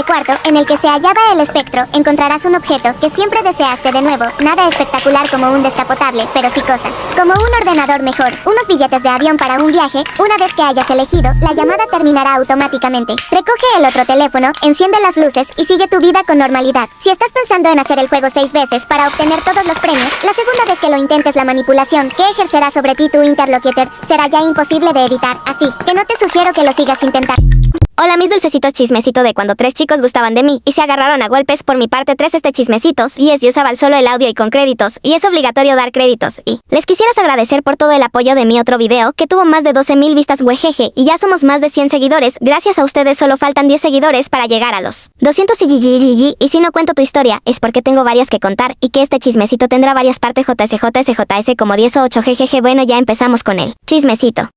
que se hallaba el espectro, encontrarás un objeto que siempre deseaste de nuevo. Nada espectacular como un descapotable, pero sí cosas. Como un ordenador mejor, unos billetes de avión para un viaje. Una vez que hayas elegido, la llamada terminará automáticamente. Recoge el otro teléfono, enciende las luces y sigue tu vida con normalidad. Si estás pensando en hacer el juego 6 veces para obtener todos los premios, la segunda vez que lo intentes la manipulación que ejercerá sobre ti tu interlocutor será ya imposible de evitar, así que no te sugiero que lo sigas intentando. Hola mis dulcecitos, chismecito de cuando 3 chicos gustaban de mí y se agarraron a golpes. Por mi parte 3 chismecitos, y es yo usaba solo el audio y con créditos, y es obligatorio dar créditos. Y les quisieras agradecer por todo el apoyo de mi otro video que tuvo más de 12,000 vistas, wejeje, y ya somos más de 100 seguidores. Gracias a ustedes solo faltan 10 seguidores para llegar a los 200 y si no cuento tu historia es porque tengo varias que contar y que este chismecito tendrá varias partes. JS como 10 o 8, jejeje. Bueno, ya empezamos con el chismecito.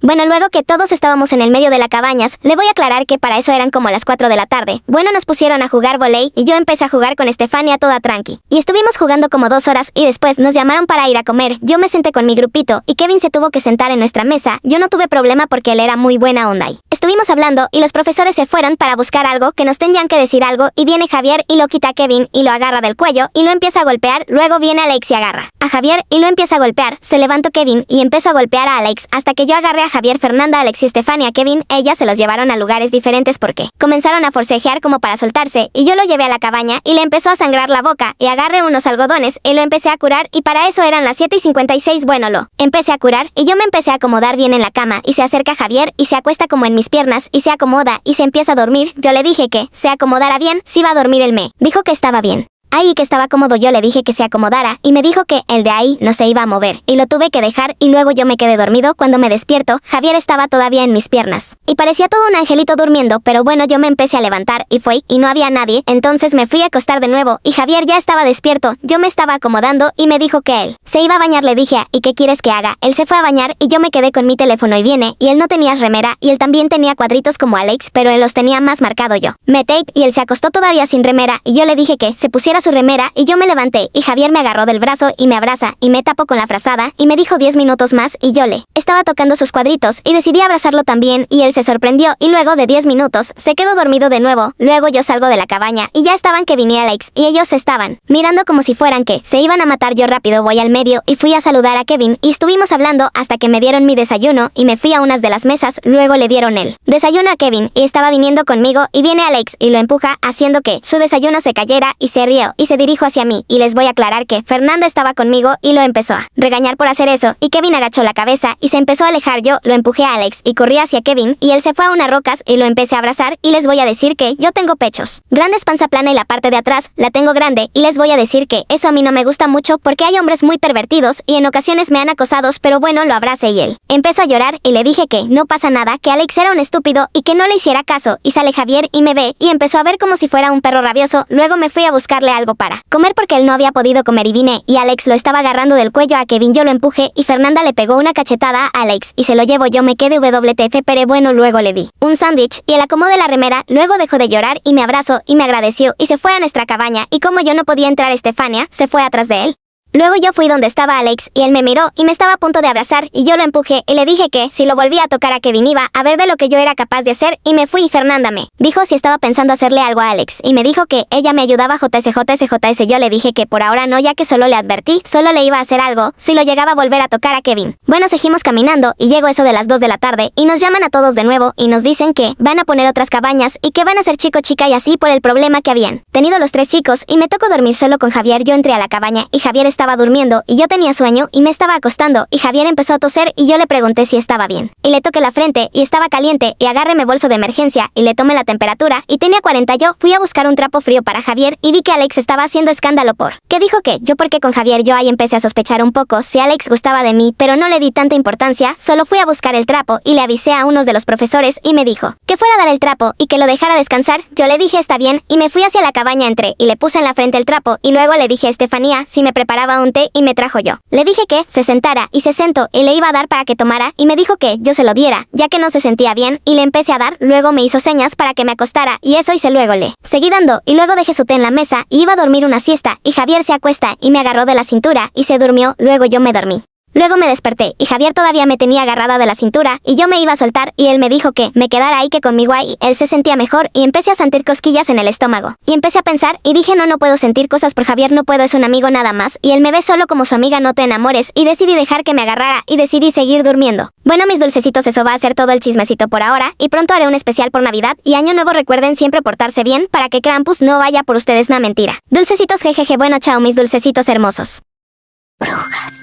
Bueno, luego que todos estábamos en el medio de la cabañas, le voy a aclarar que para eso eran como las 4 de la tarde. Bueno, nos pusieron a jugar voley y yo empecé a jugar con Estefania toda tranqui. Y estuvimos jugando como 2 horas y después nos llamaron para ir a comer. Yo me senté con mi grupito y Kevin se tuvo que sentar en nuestra mesa. Yo no tuve problema porque él era muy buena onda y estuvimos hablando y los profesores se fueron para buscar algo que nos tenían que decir algo y viene Javier y lo quita a Kevin y lo agarra del cuello y lo empieza a golpear. Luego viene Alex y agarra a Javier y lo empieza a golpear. Se levantó Kevin y empezó a golpear a Alex hasta que yo agarré a Javier, Fernanda, Alex y Estefania. Kevin, ellas se los llevaron a lugares diferentes porque comenzaron a forcejear como para soltarse y yo lo llevé a la cabaña y le empezó a sangrar la boca y agarré unos algodones y lo empecé a curar y para eso eran las 7:56. Bueno, lo empecé a curar y yo me empecé a acomodar bien en la cama y se acerca Javier y se acuesta como en mis piernas y se acomoda y se empieza a dormir. Yo le dije que se acomodara bien, si iba a dormir él me dijo que estaba bien. Ahí que estaba cómodo, yo le dije que se acomodara y me dijo que el de ahí no se iba a mover y lo tuve que dejar y luego yo me quedé dormido. Cuando me despierto, Javier estaba todavía en mis piernas y parecía todo un angelito durmiendo, pero bueno, yo me empecé a levantar y fue y no había nadie, entonces me fui a acostar de nuevo y Javier ya estaba despierto. Yo me estaba acomodando y me dijo que él se iba a bañar. Le dije, ¿y qué quieres que haga? Él se fue a bañar y yo me quedé con mi teléfono y viene y él no tenía remera y él también tenía cuadritos como Alex, pero él los tenía más marcado yo. Me tape y él se acostó todavía sin remera y yo le dije que se pusiera su remera y yo me levanté y Javier me agarró del brazo y me abraza y me tapó con la frazada y me dijo 10 minutos más y yo le estaba tocando sus cuadritos y decidí abrazarlo también y él se sorprendió y luego de 10 minutos se quedó dormido de nuevo. Luego yo salgo de la cabaña y ya estaban Kevin y Alex y ellos estaban mirando como si fueran que se iban a matar. Yo rápido voy al medio y fui a saludar a Kevin y estuvimos hablando hasta que me dieron mi desayuno y me fui a unas de las mesas. Luego le dieron el desayuno a Kevin y estaba viniendo conmigo y viene Alex y lo empuja haciendo que su desayuno se cayera y se rió y se dirigió hacia mí y les voy a aclarar que Fernanda estaba conmigo y lo empezó a regañar por hacer eso y Kevin agachó la cabeza y se empezó a alejar. Yo lo empujé a Alex y corrí hacia Kevin y él se fue a unas rocas y lo empecé a abrazar y les voy a decir que yo tengo pechos grandes, panza plana y la parte de atrás la tengo grande y les voy a decir que eso a mí no me gusta mucho porque hay hombres muy pervertidos y en ocasiones me han acosado, pero bueno, lo abracé y él empezó a llorar y le dije que no pasa nada, que Alex era un estúpido y que no le hiciera caso y sale Javier y me ve y empezó a ver como si fuera un perro rabioso. Luego me fui a buscarle algo para comer porque él no había podido comer y vine y Alex lo estaba agarrando del cuello a Kevin. Yo lo empujé y Fernanda le pegó una cachetada a Alex y se lo llevo. Yo me quedé WTF, pero bueno, luego le di un sándwich y él acomodé la remera. Luego dejó de llorar y me abrazó y me agradeció y se fue a nuestra cabaña y como yo no podía entrar, Estefania se fue atrás de él. Luego yo fui donde estaba Alex y él me miró y me estaba a punto de abrazar y yo lo empujé y le dije que si lo volvía a tocar a Kevin iba a ver de lo que yo era capaz de hacer y me fui y Fernanda me dijo si estaba pensando hacerle algo a Alex y me dijo que ella me ayudaba. JS. Yo le dije que por ahora no, ya que solo le advertí, solo le iba a hacer algo si lo llegaba a volver a tocar a Kevin. Bueno, seguimos caminando y llegó eso de las 2 de la tarde y nos llaman a todos de nuevo y nos dicen que van a poner otras cabañas y que van a ser chico, chica y así por el problema que habían tenido los 3 chicos y me tocó dormir solo con Javier. Yo entré a la cabaña y Javier estaba durmiendo y yo tenía sueño y me estaba acostando y Javier empezó a toser y yo le pregunté si estaba bien y le toqué la frente y estaba caliente y agarré mi bolso de emergencia y le tomé la temperatura y tenía 40. Yo fui a buscar un trapo frío para Javier y vi que Alex estaba haciendo escándalo por que dijo que yo porque con Javier. Yo ahí empecé a sospechar un poco si Alex gustaba de mí, pero no le di tanta importancia, solo fui a buscar el trapo y le avisé a unos de los profesores y me dijo que fuera a dar el trapo y que lo dejara descansar. Yo le dije está bien y me fui hacia la cabaña, entré y le puse en la frente el trapo y luego le dije a Estefanía si me preparaba necesitaba un té y me trajo yo. Le dije que se sentara y se sentó y le iba a dar para que tomara y me dijo que yo se lo diera, ya que no se sentía bien y le empecé a dar, luego me hizo señas para que me acostara y eso hice luego le seguí dando y luego dejé su té en la mesa y iba a dormir una siesta y Javier se acuesta y me agarró de la cintura y se durmió, luego yo me dormí. Luego me desperté y Javier todavía me tenía agarrada de la cintura y yo me iba a soltar y él me dijo que me quedara ahí que conmigo ahí. Él se sentía mejor y empecé a sentir cosquillas en el estómago. Y empecé a pensar y dije no puedo sentir cosas por Javier, no puedo, es un amigo nada más y él me ve solo como su amiga, no te enamores, y decidí dejar que me agarrara y decidí seguir durmiendo. Bueno mis dulcecitos, eso va a ser todo el chismecito por ahora y pronto haré un especial por Navidad y Año Nuevo. Recuerden siempre portarse bien para que Krampus no vaya por ustedes, na mentira. Dulcecitos, jejeje, bueno chao mis dulcecitos hermosos.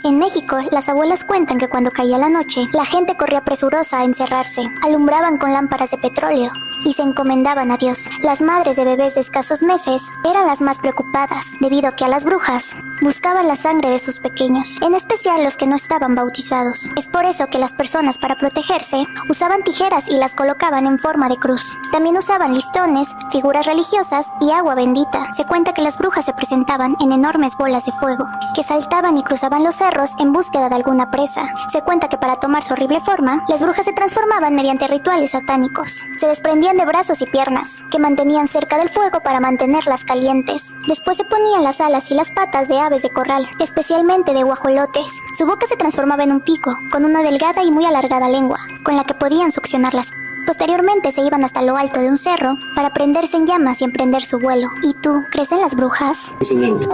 En México, las abuelas cuentan que cuando caía la noche, la gente corría presurosa a encerrarse, alumbraban con lámparas de petróleo y se encomendaban a Dios. Las madres de bebés de escasos meses eran las más preocupadas, debido a que a las brujas buscaban la sangre de sus pequeños, en especial los que no estaban bautizados. Es por eso que las personas, para protegerse, usaban tijeras y las colocaban en forma de cruz. También usaban listones, figuras religiosas y agua bendita. Se cuenta que las brujas se presentaban en enormes bolas de fuego, que saltaban y cruzaban los cerros en búsqueda de alguna presa. Se cuenta que para tomar su horrible forma, las brujas se transformaban mediante rituales satánicos. Se desprendían de brazos y piernas, que mantenían cerca del fuego para mantenerlas calientes. Después se ponían las alas y las patas de aves de corral, especialmente de guajolotes. Su boca se transformaba en un pico, con una delgada y muy alargada lengua, con la que podían succionarlas. Posteriormente se iban hasta lo alto de un cerro para prenderse en llamas y emprender su vuelo. ¿Y tú, crees en las brujas?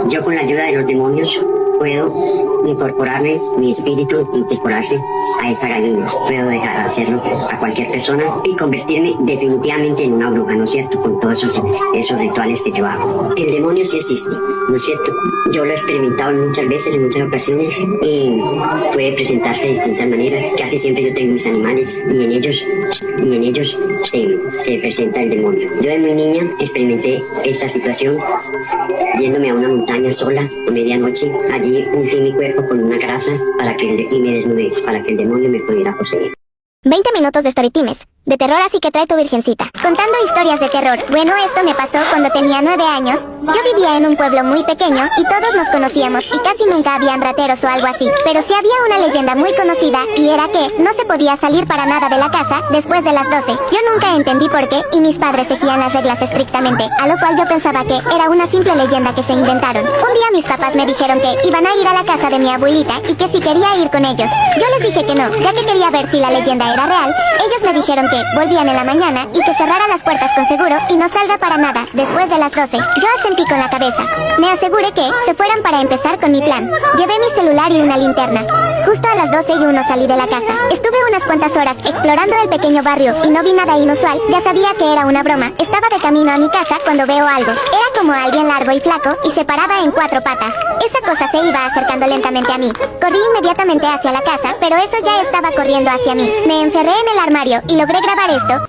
Yo con la ayuda de los demonios puedo incorporarme, mi espíritu incorporarse a esa gallina. Puedo dejar de hacerlo a cualquier persona y convertirme definitivamente en una bruja, ¿no es cierto? Con todos esos rituales que yo hago. El demonio sí existe, ¿no es cierto? Yo lo he experimentado muchas veces, en muchas ocasiones, y puede presentarse de distintas maneras. Casi siempre yo tengo mis animales y en ellos se presenta el demonio. Yo de muy niña experimenté esta situación yéndome a una montaña sola a medianoche. Allí ungí mi cuerpo con una grasa y me desnudé para que el demonio me pudiera poseer. 20 minutos de Storytimes. De terror, así que trae tu virgencita. Contando historias de terror. Bueno, esto me pasó cuando tenía 9 años. Yo vivía en un pueblo muy pequeño y todos nos conocíamos y casi nunca habían rateros o algo así. Pero sí había una leyenda muy conocida y era que no se podía salir para nada de la casa después de las 12. Yo nunca entendí por qué y mis padres seguían las reglas estrictamente, a lo cual yo pensaba que era una simple leyenda que se inventaron. Un día mis papás me dijeron que iban a ir a la casa de mi abuelita y que si quería ir con ellos. Yo les dije que no, ya que quería ver si la leyenda era real. Ellos me dijeron que volvían en la mañana y que cerrara las puertas con seguro y no salga para nada después de las 12. Yo asentí con la cabeza. Me aseguré que se fueran para empezar con mi plan. Llevé mi celular y una linterna. Justo a las 12:01 salí de la casa. Estuve unas cuantas horas explorando el pequeño barrio y no vi nada inusual. Ya sabía que era una broma. Estaba de camino a mi casa cuando veo algo. Era como alguien largo y flaco y se paraba en 4 patas. Esa cosa se iba acercando lentamente a mí. Corrí inmediatamente hacia la casa, pero eso ya estaba corriendo hacia mí. Me encerré en el armario y logré grabar esto.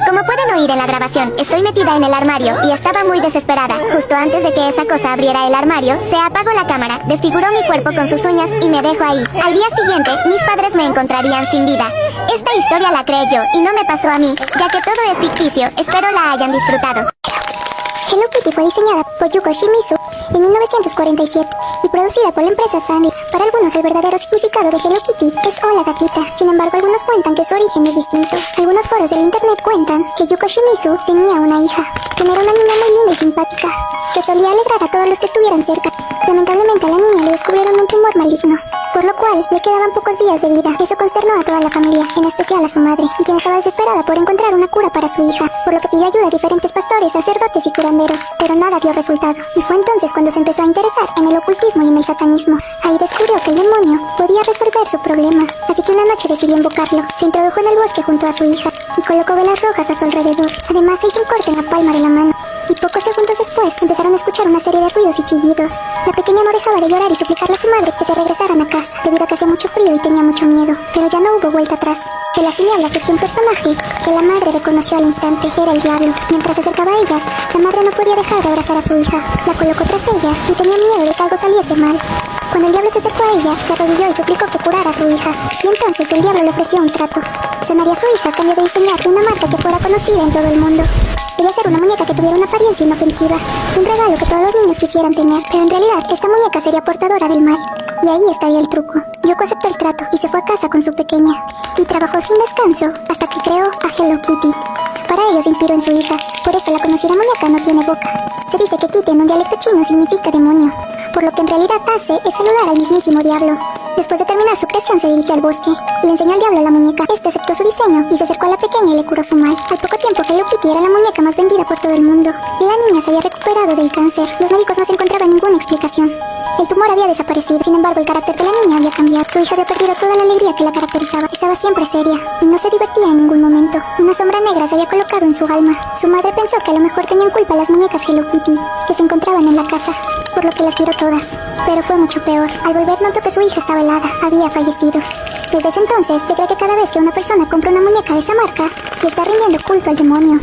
Como pueden oír en la grabación, estoy metida en el armario y estaba muy desesperada. Justo antes de que esa cosa abriera el armario, se apagó la cámara, desfiguró mi cuerpo con sus uñas y me dejó ahí. Al día siguiente, mis padres me encontrarían sin vida. Esta historia la creé yo y no me pasó a mí, ya que todo es ficticio. Espero la hayan disfrutado. Hello Kitty fue diseñada por Yuko Shimizu en 1947 y producida por la empresa Sunny. Para algunos el verdadero significado de Hello Kitty es Hola gatita. Sin embargo, algunos cuentan que su origen es distinto. Algunos foros del internet cuentan que Yuko Shimizu tenía una hija, quien era una niña muy linda y simpática, que solía alegrar a todos los que estuvieran cerca. Lamentablemente a la niña le descubrieron un tumor maligno, por lo cual le quedaban pocos días de vida. Eso consternó a toda la familia, en especial a su madre, quien estaba desesperada por encontrar una cura para su hija, por lo que pidió ayuda a diferentes pastores, sacerdotes y curanderos, pero nada dio resultado. Y fue entonces cuando se empezó a interesar en el ocultismo y en el satanismo. Ahí descubrió que el demonio podía resolver su problema, así que una noche decidió invocarlo. Se introdujo en el bosque junto a su hija y colocó velas rojas a su alrededor. Además se hizo un corte en la palma de la mano. Y pocos segundos después empezaron a escuchar una serie de ruidos y chillidos. La pequeña no dejaba de llorar y suplicarle a su madre que se regresaran a casa, debido a que hacía mucho frío y tenía mucho miedo. Pero ya no hubo vuelta atrás. De las tinieblas surgió un personaje que la madre reconoció al instante. Era el diablo. Mientras se acercaba a ellas, la madre no podía dejar de abrazar a su hija. La colocó tras ella y tenía miedo de que algo saliese mal. Cuando el diablo se acercó a ella, se arrodilló y suplicó que curara a su hija. Y entonces el diablo le ofreció un trato. Sanaría a su hija a cambio de diseñarle una marca que fuera conocida en todo el mundo. Debía ser una muñeca que tuviera una apariencia inofensiva, un regalo que todos los niños quisieran tener, pero en realidad esta muñeca sería portadora del mal. Y ahí estaría el truco. Yoko aceptó el trato y se fue a casa con su pequeña. Y trabajó sin descanso hasta que creó a Hello Kitty. Para ello se inspiró en su hija, por eso la conocida muñeca no tiene boca. Se dice que Kitty en un dialecto chino significa demonio, por lo que en realidad hace es saludar al mismísimo diablo. Después de terminar su creación se dirigió al bosque. Le enseñó al diablo a la muñeca. Este aceptó su diseño y se acercó a la pequeña y le curó su mal. Al poco tiempo Hello Kitty era la muñeca más vendida por todo el mundo. Y la niña se había recuperado del cáncer. Los médicos no se encontraban ninguna explicación. El tumor había desaparecido, sin embargo el carácter de la niña había cambiado. Su hija había perdido toda la alegría que la caracterizaba. Estaba siempre seria y no se divertía en ningún momento. Una sombra negra se había colocado en su alma. Su madre pensó que a lo mejor tenían culpa las muñecas Hello Kitty que se encontraban en la casa, por lo que las tiró todas. Pero fue mucho peor. Al volver notó que su hija estaba helada. Había fallecido. Desde ese entonces se cree que cada vez que una persona compra una muñeca de esa marca, le está rindiendo culto al demonio.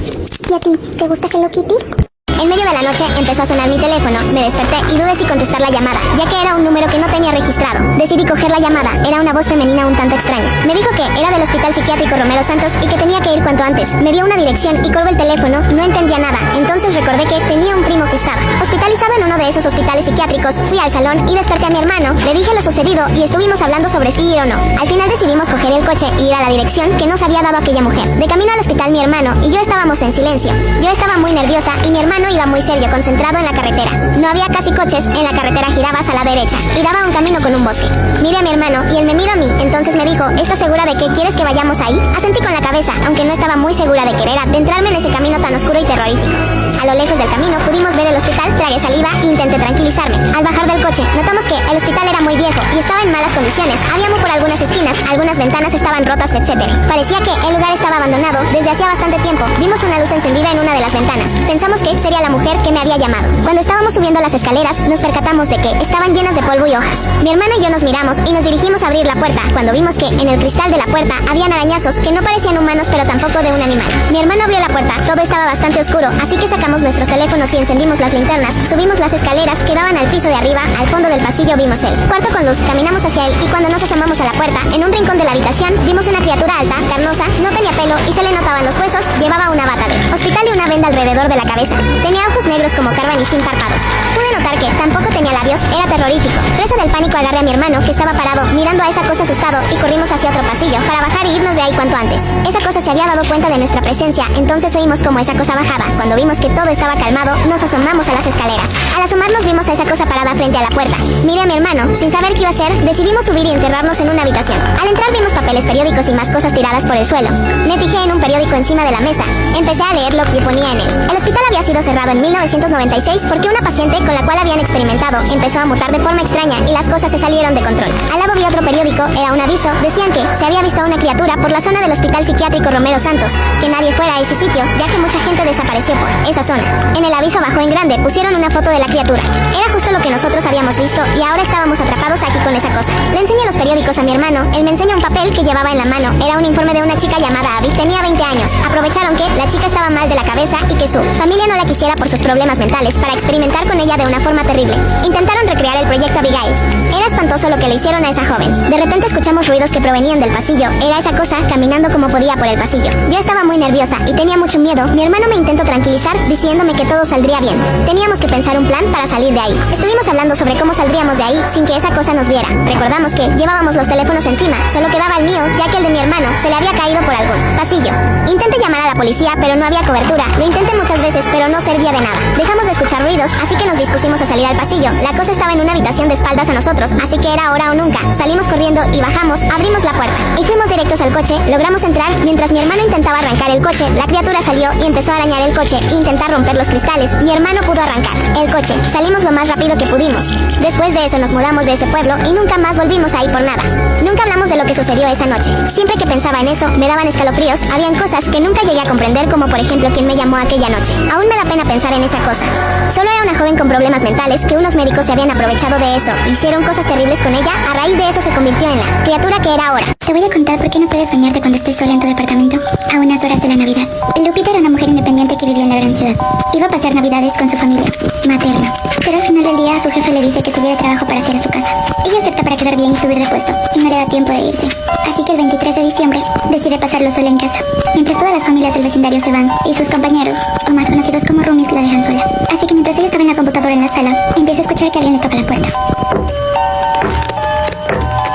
¿Y a ti, te gusta Hello Kitty? En medio de la noche empezó a sonar mi teléfono, me desperté y dudé si contestar la llamada, ya que era un número que no tenía registrado. Decidí coger la llamada, era una voz femenina un tanto extraña. Me dijo que era del Hospital Psiquiátrico Romero Santos y que tenía que ir cuanto antes. Me dio una dirección y colgó el teléfono, no entendía nada, entonces recordé que tenía un primo que estaba hospitalizado en uno de esos hospitales psiquiátricos. Fui al salón y desperté a mi hermano, le dije lo sucedido y estuvimos hablando sobre si ir o no. Al final decidimos coger el coche y ir a la dirección que nos había dado aquella mujer. De camino al hospital mi hermano y yo estábamos en silencio. Yo estaba muy nerviosa y mi hermano iba muy serio, concentrado en la carretera. No había casi coches, en la carretera girabas a la derecha y daba un camino con un bosque. Miré a mi hermano y él me miró a mí, entonces me dijo, ¿estás segura de que quieres que vayamos ahí? Asentí con la cabeza, aunque no estaba muy segura de querer adentrarme en ese camino tan oscuro y terrorífico. A lo lejos del camino pudimos ver el hospital, tragué saliva e intenté tranquilizarme. Al bajar del coche, notamos que el hospital era muy viejo y estaba en malas condiciones. Había humo por algunas esquinas, algunas ventanas estaban rotas, etc. Parecía que el lugar estaba abandonado desde hacía bastante tiempo. Vimos una luz encendida en una de las ventanas. Pensamos que sería la mujer que me había llamado. Cuando estábamos subiendo las escaleras, nos percatamos de que estaban llenas de polvo y hojas. Mi hermano y yo nos miramos y nos dirigimos a abrir la puerta, cuando vimos que en el cristal de la puerta habían arañazos que no parecían humanos pero tampoco de un animal. Mi hermano abrió la puerta, todo estaba bastante oscuro, así que sacamos nuestros teléfonos y encendimos las linternas, subimos las escaleras que daban al piso de arriba, al fondo del pasillo vimos el cuarto con luz, caminamos hacia él y cuando nos asomamos a la puerta, en un rincón de la habitación, vimos una criatura alta, carnosa, no tenía pelo y se le notaban los huesos, llevaba una bata de hospital y una venda alrededor de la cabeza. Tenía ojos negros como carbón y sin párpados. Pude notar que tampoco tenía labios, era terrorífico. Presa del pánico agarré a mi hermano que estaba parado mirando a esa cosa asustado y corrimos hacia otro pasillo para bajar y irnos de ahí cuanto antes. Esa cosa se había dado cuenta de nuestra presencia, entonces oímos como esa cosa bajaba. Cuando vimos que todo estaba calmado, nos asomamos a las escaleras. Al asomarnos vimos a esa cosa parada frente a la puerta. Miré a mi hermano, sin saber qué iba a hacer, decidimos subir y enterrarnos en una habitación. Al entrar vimos papeles, periódicos y más cosas tiradas por el suelo. Me fijé en un periódico encima de la mesa. Empecé a leer lo que ponía en él. El hospital había sido cerrado en 1996 porque una paciente con la cual habían experimentado empezó a mutar de forma extraña y las cosas se salieron de control. Al lado vi otro periódico, era un aviso, decían que se había visto a una criatura por la zona del Hospital Psiquiátrico Romero Santos, que nadie fuera a ese sitio, ya que mucha gente desapareció por esa zona. En el aviso abajo en grande pusieron una foto de la criatura. Era justo lo que nosotros habíamos visto y ahora estábamos atrapados aquí con esa cosa. Le enseñé los periódicos a mi hermano, él me enseñó un papel que llevaba en la mano, era un informe de una chica llamada Abby, tenía 20 años. Aprovecharon que la chica estaba mal de la cabeza y que su familia no la quisiera por sus problemas mentales para experimentar con ella de una forma terrible. Intentaron recrear el proyecto Abigail. Era espantoso lo que le hicieron a esa joven. De repente escuchamos ruidos que provenían del pasillo. Era esa cosa caminando como podía por el pasillo. Yo estaba muy nerviosa y tenía mucho miedo. Mi hermano me intentó tranquilizar diciéndome que todo saldría bien. Teníamos que pensar un plan para salir de ahí. Estuvimos hablando sobre cómo saldríamos de ahí sin que esa cosa nos viera. Recordamos que llevábamos los teléfonos encima, solo quedaba el mío, ya que el de mi hermano se le había caído por algún pasillo. Intenté llamar a la policía, pero no había cobertura. Lo intenté muchas veces, pero no servía de nada. Dejamos de escuchar ruidos, así que nos dispusimos a salir al pasillo. La cosa estaba en una habitación de espaldas a nosotros, así que era ahora o nunca. Salimos corriendo y bajamos, abrimos la puerta y fuimos directos al coche. Logramos entrar. Mientras mi hermano intentaba arrancar el coche, la criatura salió y empezó a arañar el coche e intentar romper los cristales. Mi hermano pudo arrancar el coche. Salimos lo más rápido que pudimos. Después de eso nos mudamos de ese pueblo y nunca más volvimos ahí por nada. Nunca hablamos de lo que sucedió esa noche. Siempre que pensaba en eso, me daban escalofríos. Habían cosas que nunca llegué a comprender, como por ejemplo quién me llamó aquella noche. Aún me da pena pensar en esa cosa. Solo era una joven con problemas mentales que unos médicos se habían aprovechado de eso. Hicieron cosas terribles con ella. A raíz de eso se convirtió en la criatura que era ahora. Te voy a contar por qué no puedes bañarte cuando estés sola en tu departamento a unas horas de la Navidad. Lupita era una mujer independiente que vivía en la gran ciudad. Iba a pasar Navidades con su familia materna, pero al final del día su jefe le dice que se lleve trabajo para hacer a su casa. Ella acepta para quedar bien y subir de puesto, y no le da tiempo de irse. Así que el 23 de diciembre decide pasarlo sola en casa, mientras todas las familias del vecindario se van y sus compañeros, o más conocidos como roomies, la dejan sola. Así que mientras ella estaba en la computadora en la sala, empieza a escuchar que alguien le toca la puerta.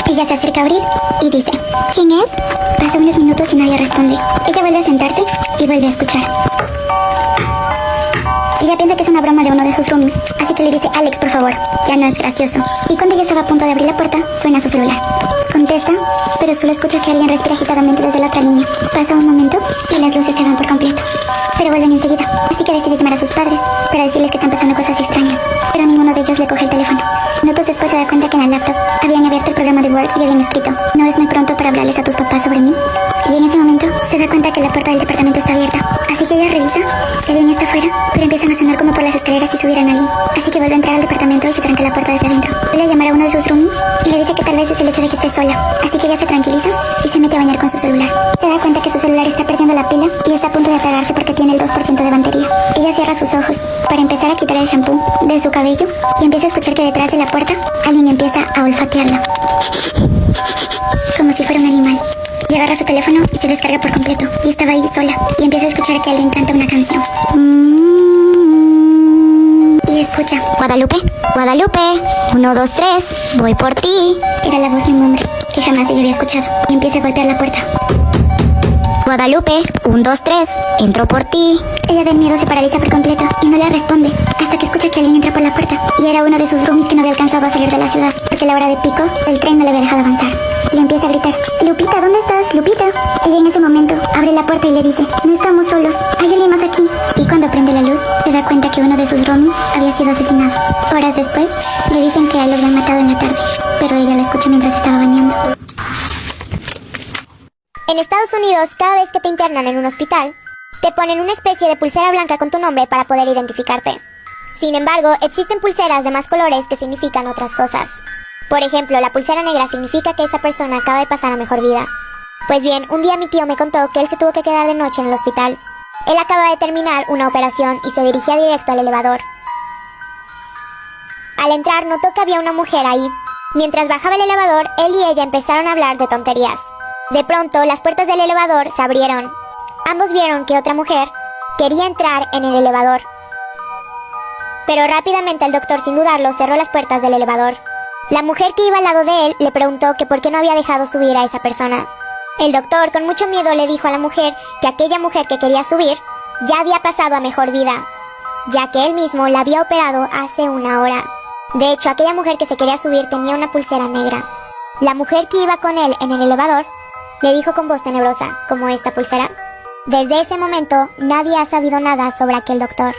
Ella se acerca a abrir y dice: ¿quién es? Pasa unos minutos y nadie responde. Ella vuelve a sentarse y vuelve a escuchar. Ella piensa que es una broma de uno de sus roomies, así que le dice: Alex, por favor, ya no es gracioso. Y cuando ella estaba a punto de abrir la puerta, suena su celular. Contesta, pero solo escucha que alguien respira agitadamente desde la otra línea. Pasa un momento y las luces se van por completo, pero vuelven enseguida, así que decide llamar a sus padres para decirles que están pasando cosas extrañas, pero ninguno de ellos le coge el teléfono. Minutos después se da cuenta que en la laptop habían abierto el programa de Word y habían escrito: no es muy pronto para hablarles a tus papás sobre mí. Y en ese momento se da cuenta que la puerta del departamento está abierta, así que ella revisa si alguien está afuera, pero empiezan a sonar como por las escaleras si subieran a alguien. Así que vuelve a entrar al departamento y se tranca la puerta desde adentro. Vuelve a llamar a uno de sus roomies y le dice que tal vez es el hecho de que esté sola, así que ella se tranquiliza y se mete a bañar con su celular. Se da cuenta que su celular está perdiendo la pila y está a punto de apagarse porque tiene el 2% de batería. Ella cierra sus ojos para empezar a quitar el shampoo de su cabello y empieza a escuchar que detrás de la puerta alguien empieza a olfatearla, como si fuera un animal. Y agarra su teléfono y se descarga por completo. Y estaba ahí sola. Y empieza a escuchar que alguien canta una canción. Y escucha: Guadalupe, Guadalupe, 1, 2, 3, voy por ti. Era la voz de un hombre que jamás ella había escuchado. Y empieza a golpear la puerta. Guadalupe, 1, 2, 3, entro por ti. Ella del miedo se paraliza por completo y no le responde hasta que escucha que alguien entra por la puerta. Y era uno de sus roomies que no había alcanzado a salir de la ciudad porque a la hora de pico el tren no le había dejado avanzar. Y le empieza a gritar: Lupita, ¿dónde estás? Lupita. Ella en ese momento abre la puerta y le dice: no estamos solos, hay alguien más aquí. Y cuando prende la luz se da cuenta que uno de sus roomies había sido asesinado. Horas después le dicen que a él lo habían matado en la tarde, pero ella lo escucha mientras estaba bañando. En Estados Unidos, cada vez que te internan en un hospital, te ponen una especie de pulsera blanca con tu nombre para poder identificarte. Sin embargo, existen pulseras de más colores que significan otras cosas. Por ejemplo, la pulsera negra significa que esa persona acaba de pasar a mejor vida. Pues bien, un día mi tío me contó que él se tuvo que quedar de noche en el hospital. Él acaba de terminar una operación y se dirigía directo al elevador. Al entrar notó que había una mujer ahí. Mientras bajaba el elevador, él y ella empezaron a hablar de tonterías. De pronto, las puertas del elevador se abrieron. Ambos vieron que otra mujer quería entrar en el elevador. Pero rápidamente el doctor, sin dudarlo, cerró las puertas del elevador. La mujer que iba al lado de él le preguntó que por qué no había dejado subir a esa persona. El doctor, con mucho miedo, le dijo a la mujer que aquella mujer que quería subir ya había pasado a mejor vida, ya que él mismo la había operado hace 1 hora. De hecho, aquella mujer que se quería subir tenía una pulsera negra. La mujer que iba con él en el elevador le dijo con voz tenebrosa: ¿como esta pulsera? Desde ese momento, nadie ha sabido nada sobre aquel doctor.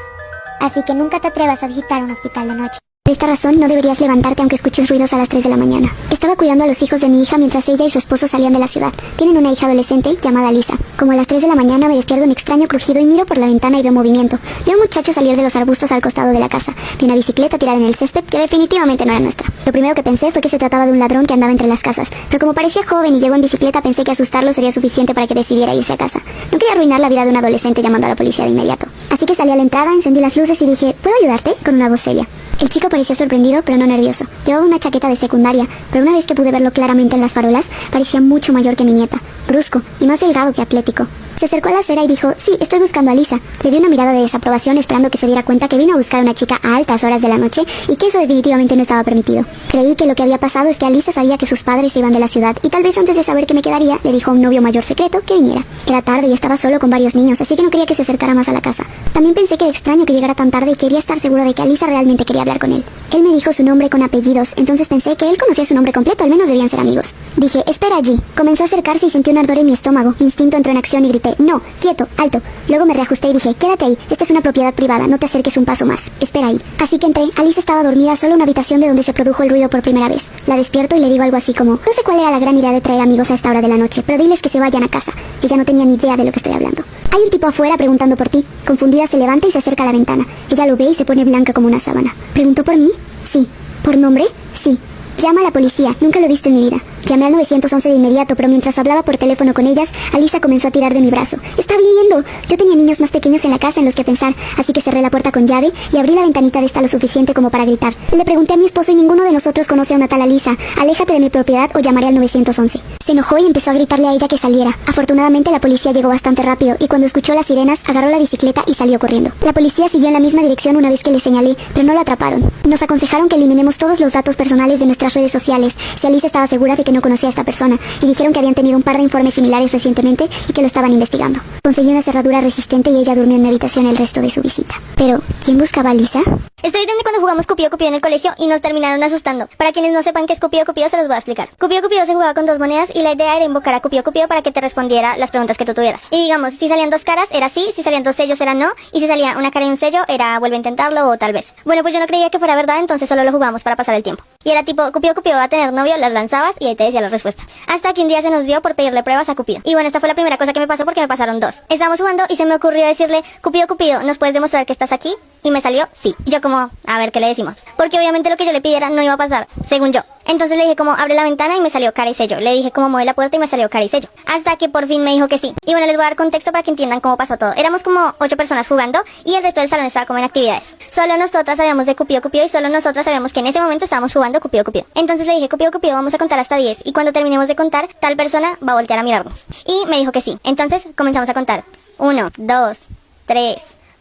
Así que nunca te atrevas a visitar un hospital de noche. Por esta razón, no deberías levantarte aunque escuches ruidos a las 3 de la mañana. Estaba cuidando a los hijos de mi hija mientras ella y su esposo salían de la ciudad. Tienen una hija adolescente llamada Lisa. Como a las 3 de la mañana me despierto un extraño crujido y miro por la ventana y veo movimiento. Veo a un muchacho salir de los arbustos al costado de la casa. Vi una bicicleta tirada en el césped que definitivamente no era nuestra. Lo primero que pensé fue que se trataba de un ladrón que andaba entre las casas. Pero como parecía joven y llegó en bicicleta, pensé que asustarlo sería suficiente para que decidiera irse a casa. No quería arruinar la vida de un adolescente llamando a la policía de inmediato. Así que salí a la entrada, encendí las luces y dije: ¿puedo ayudarte? Con una voz seria. El chico parecía sorprendido, pero no nervioso. Llevaba una chaqueta de secundaria, pero una vez que pude verlo claramente en las farolas, parecía mucho mayor que mi nieta, brusco y más delgado que atlético. Se acercó a la acera y dijo: sí, estoy buscando a Lisa. Le di una mirada de desaprobación esperando que se diera cuenta que vino a buscar a una chica a altas horas de la noche y que eso definitivamente no estaba permitido. Creí que lo que había pasado es que Lisa sabía que sus padres se iban de la ciudad y tal vez antes de saber que me quedaría, le dijo a un novio mayor secreto que viniera. Era tarde y estaba solo con varios niños, así que no quería que se acercara más a la casa. También pensé que era extraño que llegara tan tarde y quería estar seguro de que Lisa realmente quería hablar con él. Él me dijo su nombre con apellidos, entonces pensé que él conocía su nombre completo, al menos debían ser amigos. Dije: espera allí. Comenzó a acercarse y sentí un ardor en mi estómago. Mi instinto entró en acción y grité: no, quieto, alto. Luego me reajusté y dije: quédate ahí, esta es una propiedad privada, no te acerques un paso más, espera ahí. Así que entré. Lisa estaba dormida solo en una habitación de donde se produjo el ruido por primera vez. La despierto y le digo algo así como: no sé cuál era la gran idea de traer amigos a esta hora de la noche, pero diles que se vayan a casa. Ella no tenía ni idea de lo que estoy hablando. Hay un tipo afuera preguntando por ti. Confundida se levanta y se acerca a la ventana. Ella lo ve y se pone blanca como una sábana. ¿Preguntó por mí? Sí. ¿Por nombre? Sí. Llama a la policía, nunca lo he visto en mi vida. Llamé al 911 de inmediato, pero mientras hablaba por teléfono con ellas, Alisa comenzó a tirar de mi brazo. ¡Está viniendo! Yo tenía niños más pequeños en la casa en los que pensar, así que cerré la puerta con llave y abrí la ventanita de esta lo suficiente como para gritar. Le pregunté a mi esposo y ninguno de nosotros conoce a una tal Alisa. Aléjate de mi propiedad o llamaré al 911. Se enojó y empezó a gritarle a ella que saliera. Afortunadamente la policía llegó bastante rápido y cuando escuchó las sirenas agarró la bicicleta y salió corriendo. La policía siguió en la misma dirección una vez que le señalé, pero no lo atraparon. Nos aconsejaron que eliminemos todos los datos personales de nuestras redes sociales si Alisa estaba segura de que no conocía a esta persona, y dijeron que habían tenido un par de informes similares recientemente y que lo estaban investigando. Conseguí una cerradura resistente y ella durmió en mi habitación el resto de su visita. Pero, ¿quién buscaba a Alisa? Estoy de cuando jugamos Cupido Cupido en el colegio y nos terminaron asustando. Para quienes no sepan qué es Cupido Cupido, se los voy a explicar. Cupido Cupido se jugaba con 2 monedas y la idea era invocar a Cupido Cupido para que te respondiera las preguntas que tú tuvieras. Y digamos, si salían 2 caras, era sí, si salían 2 sellos, era no, y si salía una cara y un sello, era vuelve a intentarlo o tal vez. Bueno, pues yo no creía que fuera verdad, entonces solo lo jugamos para pasar el tiempo. Y era tipo, Cupido Cupido va a tener novio, las lanzabas y ahí te decía la respuesta. Hasta que un día se nos dio por pedirle pruebas a Cupido. Y bueno, esta fue la primera cosa que me pasó porque me pasaron 2. Estábamos jugando y se me ocurrió decirle, Cupido Cupido, ¿nos puedes demostrar que estás aquí? Y me salió sí. Y yo como, a ver qué le decimos. Porque obviamente lo que yo le pidiera no iba a pasar, según yo. Entonces le dije como, abre la ventana y me salió cara y sello. Le dije como, mueve la puerta y me salió cara y sello. Hasta que por fin me dijo que sí. Y bueno, les voy a dar contexto para que entiendan cómo pasó todo. Éramos como 8 personas jugando y el resto del salón estaba como en actividades. Solo nosotras sabíamos de Cupido Cupido y solo nosotras sabíamos que en ese momento estábamos jugando Cupido Cupido. Entonces le dije, Cupido Cupido, vamos a contar hasta 10 y cuando terminemos de contar, tal persona va a voltear a mirarnos. Y me dijo que sí. Entonces comenzamos a contar. 1, 2, 3...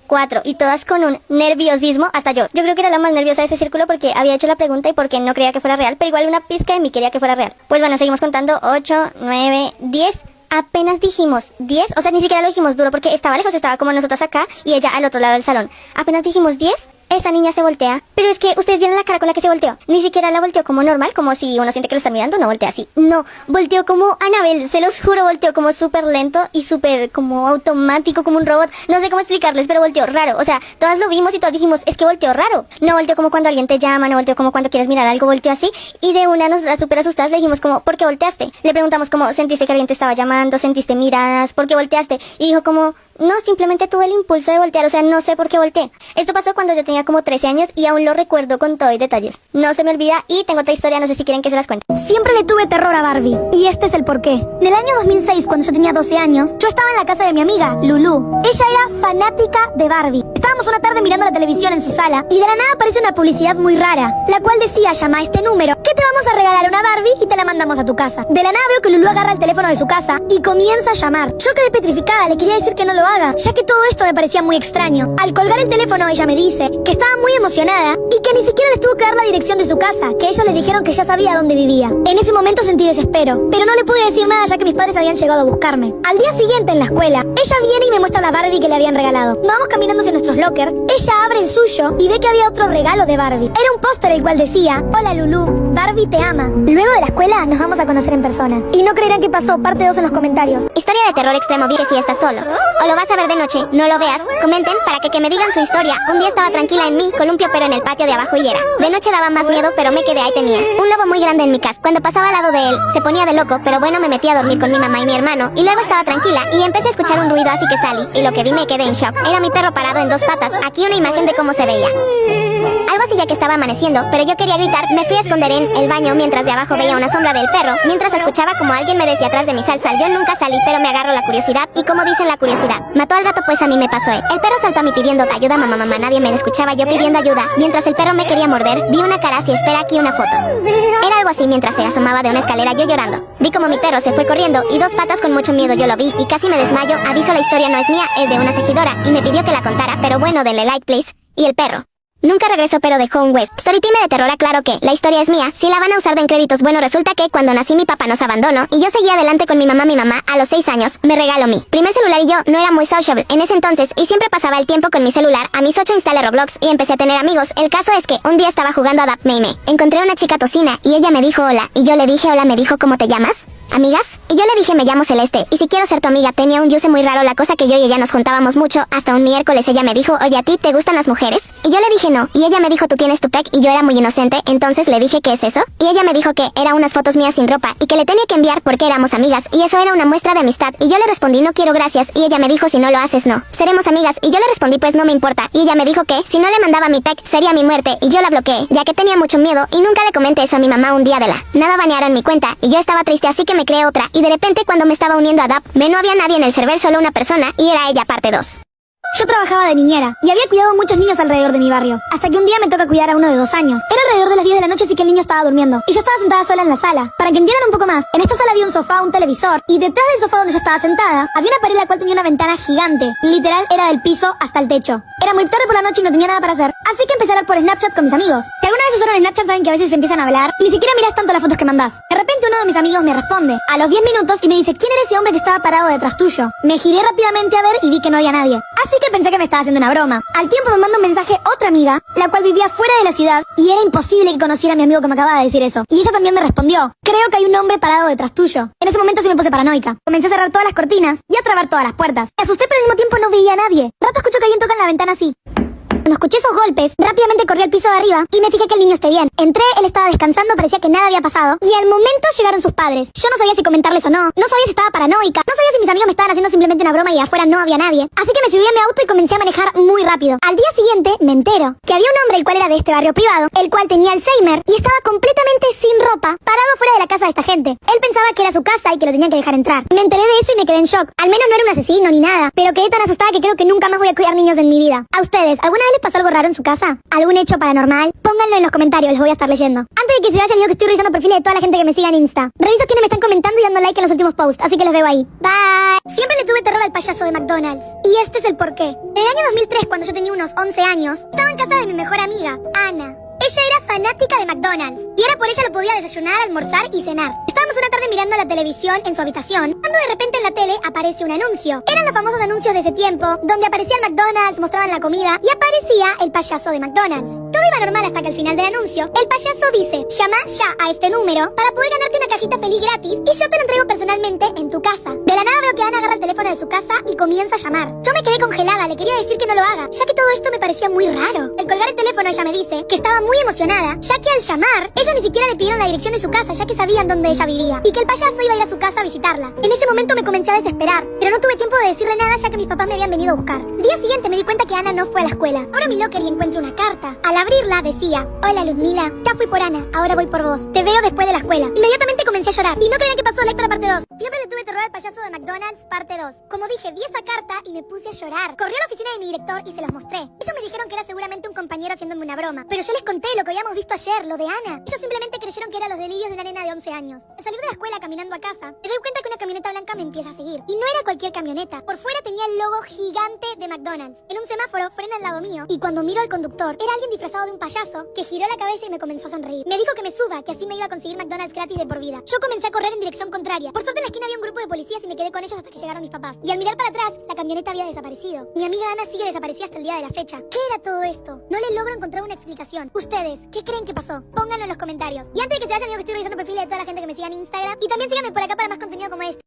4, y todas con un nerviosismo, hasta yo. Yo creo que era la más nerviosa de ese círculo porque había hecho la pregunta y porque no creía que fuera real, pero igual una pizca de mí quería que fuera real. Pues bueno, seguimos contando, 8, 9, 10. Apenas dijimos 10, o sea, ni siquiera lo dijimos duro porque estaba lejos, estaba como nosotros acá y ella al otro lado del salón. Apenas dijimos 10, esa niña se voltea, pero es que ustedes vieron la cara con la que se volteó. Ni siquiera la volteó como normal, como si uno siente que lo están mirando, no voltea así. No, volteó como Annabelle, se los juro, volteó como súper lento y súper como automático, como un robot. No sé cómo explicarles, pero volteó raro. O sea, todas lo vimos y todas dijimos, es que volteó raro. No volteó como cuando alguien te llama, no volteó como cuando quieres mirar algo, volteó así. Y de una nos súper asustadas le dijimos como, ¿por qué volteaste? Le preguntamos como, ¿sentiste que alguien te estaba llamando? ¿Sentiste miradas? ¿Por qué volteaste? Y dijo como, no, simplemente tuve el impulso de voltear, o sea, no sé por qué volteé. Esto pasó cuando yo tenía como 13 años y aún lo recuerdo con todo y detalles. No se me olvida y tengo otra historia, no sé si quieren que se las cuente. Siempre le tuve terror a Barbie, y este es el porqué. En el año 2006, cuando yo tenía 12 años, yo estaba en la casa de mi amiga, Lulu. Ella era fanática de Barbie. Estábamos una tarde mirando la televisión en su sala, y de la nada aparece una publicidad muy rara, la cual decía, llama a este número, que te vamos a regalar una Barbie y te la mandamos a tu casa. De la nada veo que Lulu agarra el teléfono de su casa y comienza a llamar. Yo quedé petrificada, le quería decir que no lo haga, ya que todo esto me parecía muy extraño. Al colgar el teléfono ella me dice que estaba muy emocionada y que ni siquiera les tuvo que dar la dirección de su casa, que ellos les dijeron que ya sabía dónde vivía. En ese momento sentí desespero, pero no le pude decir nada ya que mis padres habían llegado a buscarme. Al día siguiente en la escuela, ella viene y me muestra la Barbie que le habían regalado. Vamos caminando hacia nuestros lockers, ella abre el suyo y ve que había otro regalo de Barbie. Era un póster el cual decía, hola Lulu, Barbie te ama. Luego de la escuela nos vamos a conocer en persona. Y no creerán qué pasó, parte 2 en los comentarios. Historia de terror extremo, vi que si estás solo o lo vas a ver de noche, no lo veas. Comenten para que me digan su historia. Un día estaba tranquila en mi columpio pero en el patio de abajo y era. De noche daba más miedo pero me quedé ahí tenía un lobo muy grande en mi casa. Cuando pasaba al lado de él se ponía de loco, pero bueno, me metí a dormir con mi mamá y mi hermano y luego estaba tranquila y empecé a escuchar un ruido, así que salí y lo que vi me quedé en shock. Era mi perro parado en 2 patas. Aquí una imagen de cómo se veía. Algo así ya que estaba amaneciendo, pero yo quería gritar. Me fui a esconder en el baño mientras de abajo veía una sombra del perro, mientras escuchaba como alguien me decía atrás de mi sal. Yo nunca salí, pero me agarró la curiosidad y como dicen la curiosidad mató al gato, pues a mí me pasó. El perro saltó a mí pidiendo ayuda, mamá, nadie me escuchaba yo pidiendo ayuda. Mientras el perro me quería morder, vi una cara así, espera aquí una foto. Era algo así mientras se asomaba de una escalera yo llorando. Vi como mi perro se fue corriendo y 2 patas con mucho miedo yo lo vi y casi me desmayo. Aviso, la historia no es mía, es de una seguidora y me pidió que la contara, pero bueno, denle like please. Y el perro nunca regresó, pero dejó un West Storytime de terror. Aclaro que la historia es mía, si la van a usar de en créditos. Bueno, resulta que cuando nací mi papá nos abandonó y yo seguía adelante con mi mamá. Mi mamá a los 6 años me regaló mi primer celular y yo no era muy sociable en ese entonces y siempre pasaba el tiempo con mi celular. A mis 8 instalé Roblox y empecé a tener amigos. El caso es que un día estaba jugando a Dap Meme. Encontré a una chica tocina y ella me dijo hola y yo le dije hola. Me dijo ¿cómo te llamas? ¿Amigas? Y yo le dije, me llamo Celeste, y si quiero ser tu amiga. Tenía un yuce muy raro, la cosa que yo y ella nos juntábamos mucho. Hasta un miércoles ella me dijo, oye, ¿a ti te gustan las mujeres? Y yo le dije no, y ella me dijo, tú tienes tu pec, y yo era muy inocente, entonces le dije, ¿qué es eso? Y ella me dijo que era unas fotos mías sin ropa, y que le tenía que enviar porque éramos amigas, y eso era una muestra de amistad. Y yo le respondí, no quiero gracias, y ella me dijo, si no lo haces, no seremos amigas. Y yo le respondí, pues no me importa, y ella me dijo que si no le mandaba mi pec sería mi muerte, y yo la bloqueé, ya que tenía mucho miedo, y nunca le comenté eso a mi mamá. Un día de la nada banearon mi cuenta, y yo estaba triste, así que me creé otra, y de repente cuando me estaba uniendo a DAP, no había nadie en el server, solo una persona, y era ella parte 2. Yo trabajaba de niñera y había cuidado a muchos niños alrededor de mi barrio, hasta que un día me toca cuidar a uno de 2 años. Era alrededor de las 10 de la noche, así que el niño estaba durmiendo, y yo estaba sentada sola en la sala. Para que entiendan un poco más, en esta sala había un sofá, un televisor, y detrás del sofá donde yo estaba sentada, había una pared la cual tenía una ventana gigante. Literal, era del piso hasta el techo. Era muy tarde por la noche y no tenía nada para hacer, así que empecé a hablar por Snapchat con mis amigos. Si alguna vez usaron Snapchat saben que a veces se empiezan a hablar, ni siquiera mirás tanto las fotos que mandás. De repente uno de mis amigos me responde, a los 10 minutos, y me dice, ¿quién era ese hombre que estaba parado detrás tuyo? Me giré rápidamente a ver y vi que no había nadie, así que pensé que me estaba haciendo una broma. Al tiempo me manda un mensaje otra amiga, la cual vivía fuera de la ciudad, y era imposible que conociera a mi amigo que me acababa de decir eso. Y ella también me respondió, creo que hay un hombre parado detrás tuyo. En ese momento sí me puse paranoica. Comencé a cerrar todas las cortinas y a trabar todas las puertas. Me asusté, pero al mismo tiempo no veía a nadie. De rato escucho que alguien toca en la ventana así. Cuando escuché esos golpes, rápidamente corrí al piso de arriba y me fijé que el niño esté bien. Entré, él estaba descansando, parecía que nada había pasado, y al momento llegaron sus padres. Yo no sabía si comentarles o no, no sabía si estaba paranoica, no sabía si mis amigos me estaban haciendo simplemente una broma y afuera no había nadie. Así que me subí a mi auto y comencé a manejar muy rápido. Al día siguiente me entero que había un hombre el cual era de este barrio privado, el cual tenía Alzheimer y estaba completamente sin ropa, parado fuera de la casa de esta gente. Él pensaba que era su casa y que lo tenían que dejar entrar. Me enteré de eso y me quedé en shock. Al menos no era un asesino ni nada, pero quedé tan asustada que creo que nunca más voy a cuidar niños en mi vida. ¿A ustedes, alguna vez les pasó algo raro en su casa? ¿Algún hecho paranormal? Pónganlo en los comentarios, los voy a estar leyendo. Antes de que se vayan, yo que estoy revisando perfiles de toda la gente que me siga en Insta. Reviso quiénes me están comentando y dando like en los últimos posts, así que los veo ahí. Bye. Siempre le tuve terror al payaso de McDonald's, y este es el porqué. En el año 2003, cuando yo tenía unos 11 años, estaba en casa de mi mejor amiga, Ana. Ella era fanática de McDonald's, y ahora por ella lo podía desayunar, almorzar y cenar. Estábamos una tarde mirando la televisión en su habitación, cuando de repente en la tele aparece un anuncio. Eran los famosos anuncios de ese tiempo, donde aparecía el McDonald's, mostraban la comida, y aparecía el payaso de McDonald's. Todo iba normal hasta que al final del anuncio, el payaso dice, llama ya a este número para poder ganarte una cajita feliz gratis, y yo te la entrego personalmente en tu casa. De la nada veo que Ana agarra el teléfono de su casa y comienza a llamar. Yo me quedé congelada, le quería decir que no lo haga, ya que todo esto me parecía muy raro. Al colgar el teléfono ella me dice que estaba muy emocionada, ya que al llamar, ellos ni siquiera le pidieron la dirección de su casa, ya que sabían dónde ella vivía, y que el payaso iba a ir a su casa a visitarla. En ese momento me comencé a desesperar, pero no tuve tiempo de decirle nada, ya que mis papás me habían venido a buscar. El día siguiente me di cuenta que Ana no fue a la escuela. Abro mi locker y encuentro una carta. Al abrirla decía, hola Ludmila, ya fui por Ana, ahora voy por vos. Te veo después de la escuela. Inmediatamente comencé a llorar. Y no creían que pasó Lectra parte 2. Siempre le tuve terror al payaso de McDonald's parte 2. Como dije, vi esa carta y me puse a llorar. Corrí a la oficina de mi director y se los mostré. Ellos me dijeron que era seguramente un compañero haciéndome una broma, pero yo les conté lo que habíamos visto ayer, lo de Ana. Ellos simplemente creyeron que eran los delirios de una nena de 11 años. Al salir de la escuela caminando a casa, me doy cuenta que una camioneta blanca me empieza a seguir. Y no era cualquier camioneta. Por fuera tenía el logo gigante de McDonald's. En un semáforo frena al lado mío, y cuando miro al conductor, era alguien disfrazado de un payaso que giró la cabeza y me comenzó a sonreír. Me dijo que me suba, que así me iba a conseguir McDonald's gratis de por vida. Yo comencé a correr en dirección contraria. Por suerte en la esquina había un grupo de policías y me quedé con ellos hasta que llegaron mis papás. Y al mirar para atrás, la camioneta había desaparecido. Mi amiga Ana sigue desaparecida hasta el día de la fecha. ¿Qué era todo esto? No le logro encontrar una explicación. ¿Ustedes qué creen que pasó? Pónganlo en los comentarios. Y antes de que se vayan, yo que estoy revisando perfiles de toda la gente que me siga en Instagram. Y también síganme por acá para más contenido como este.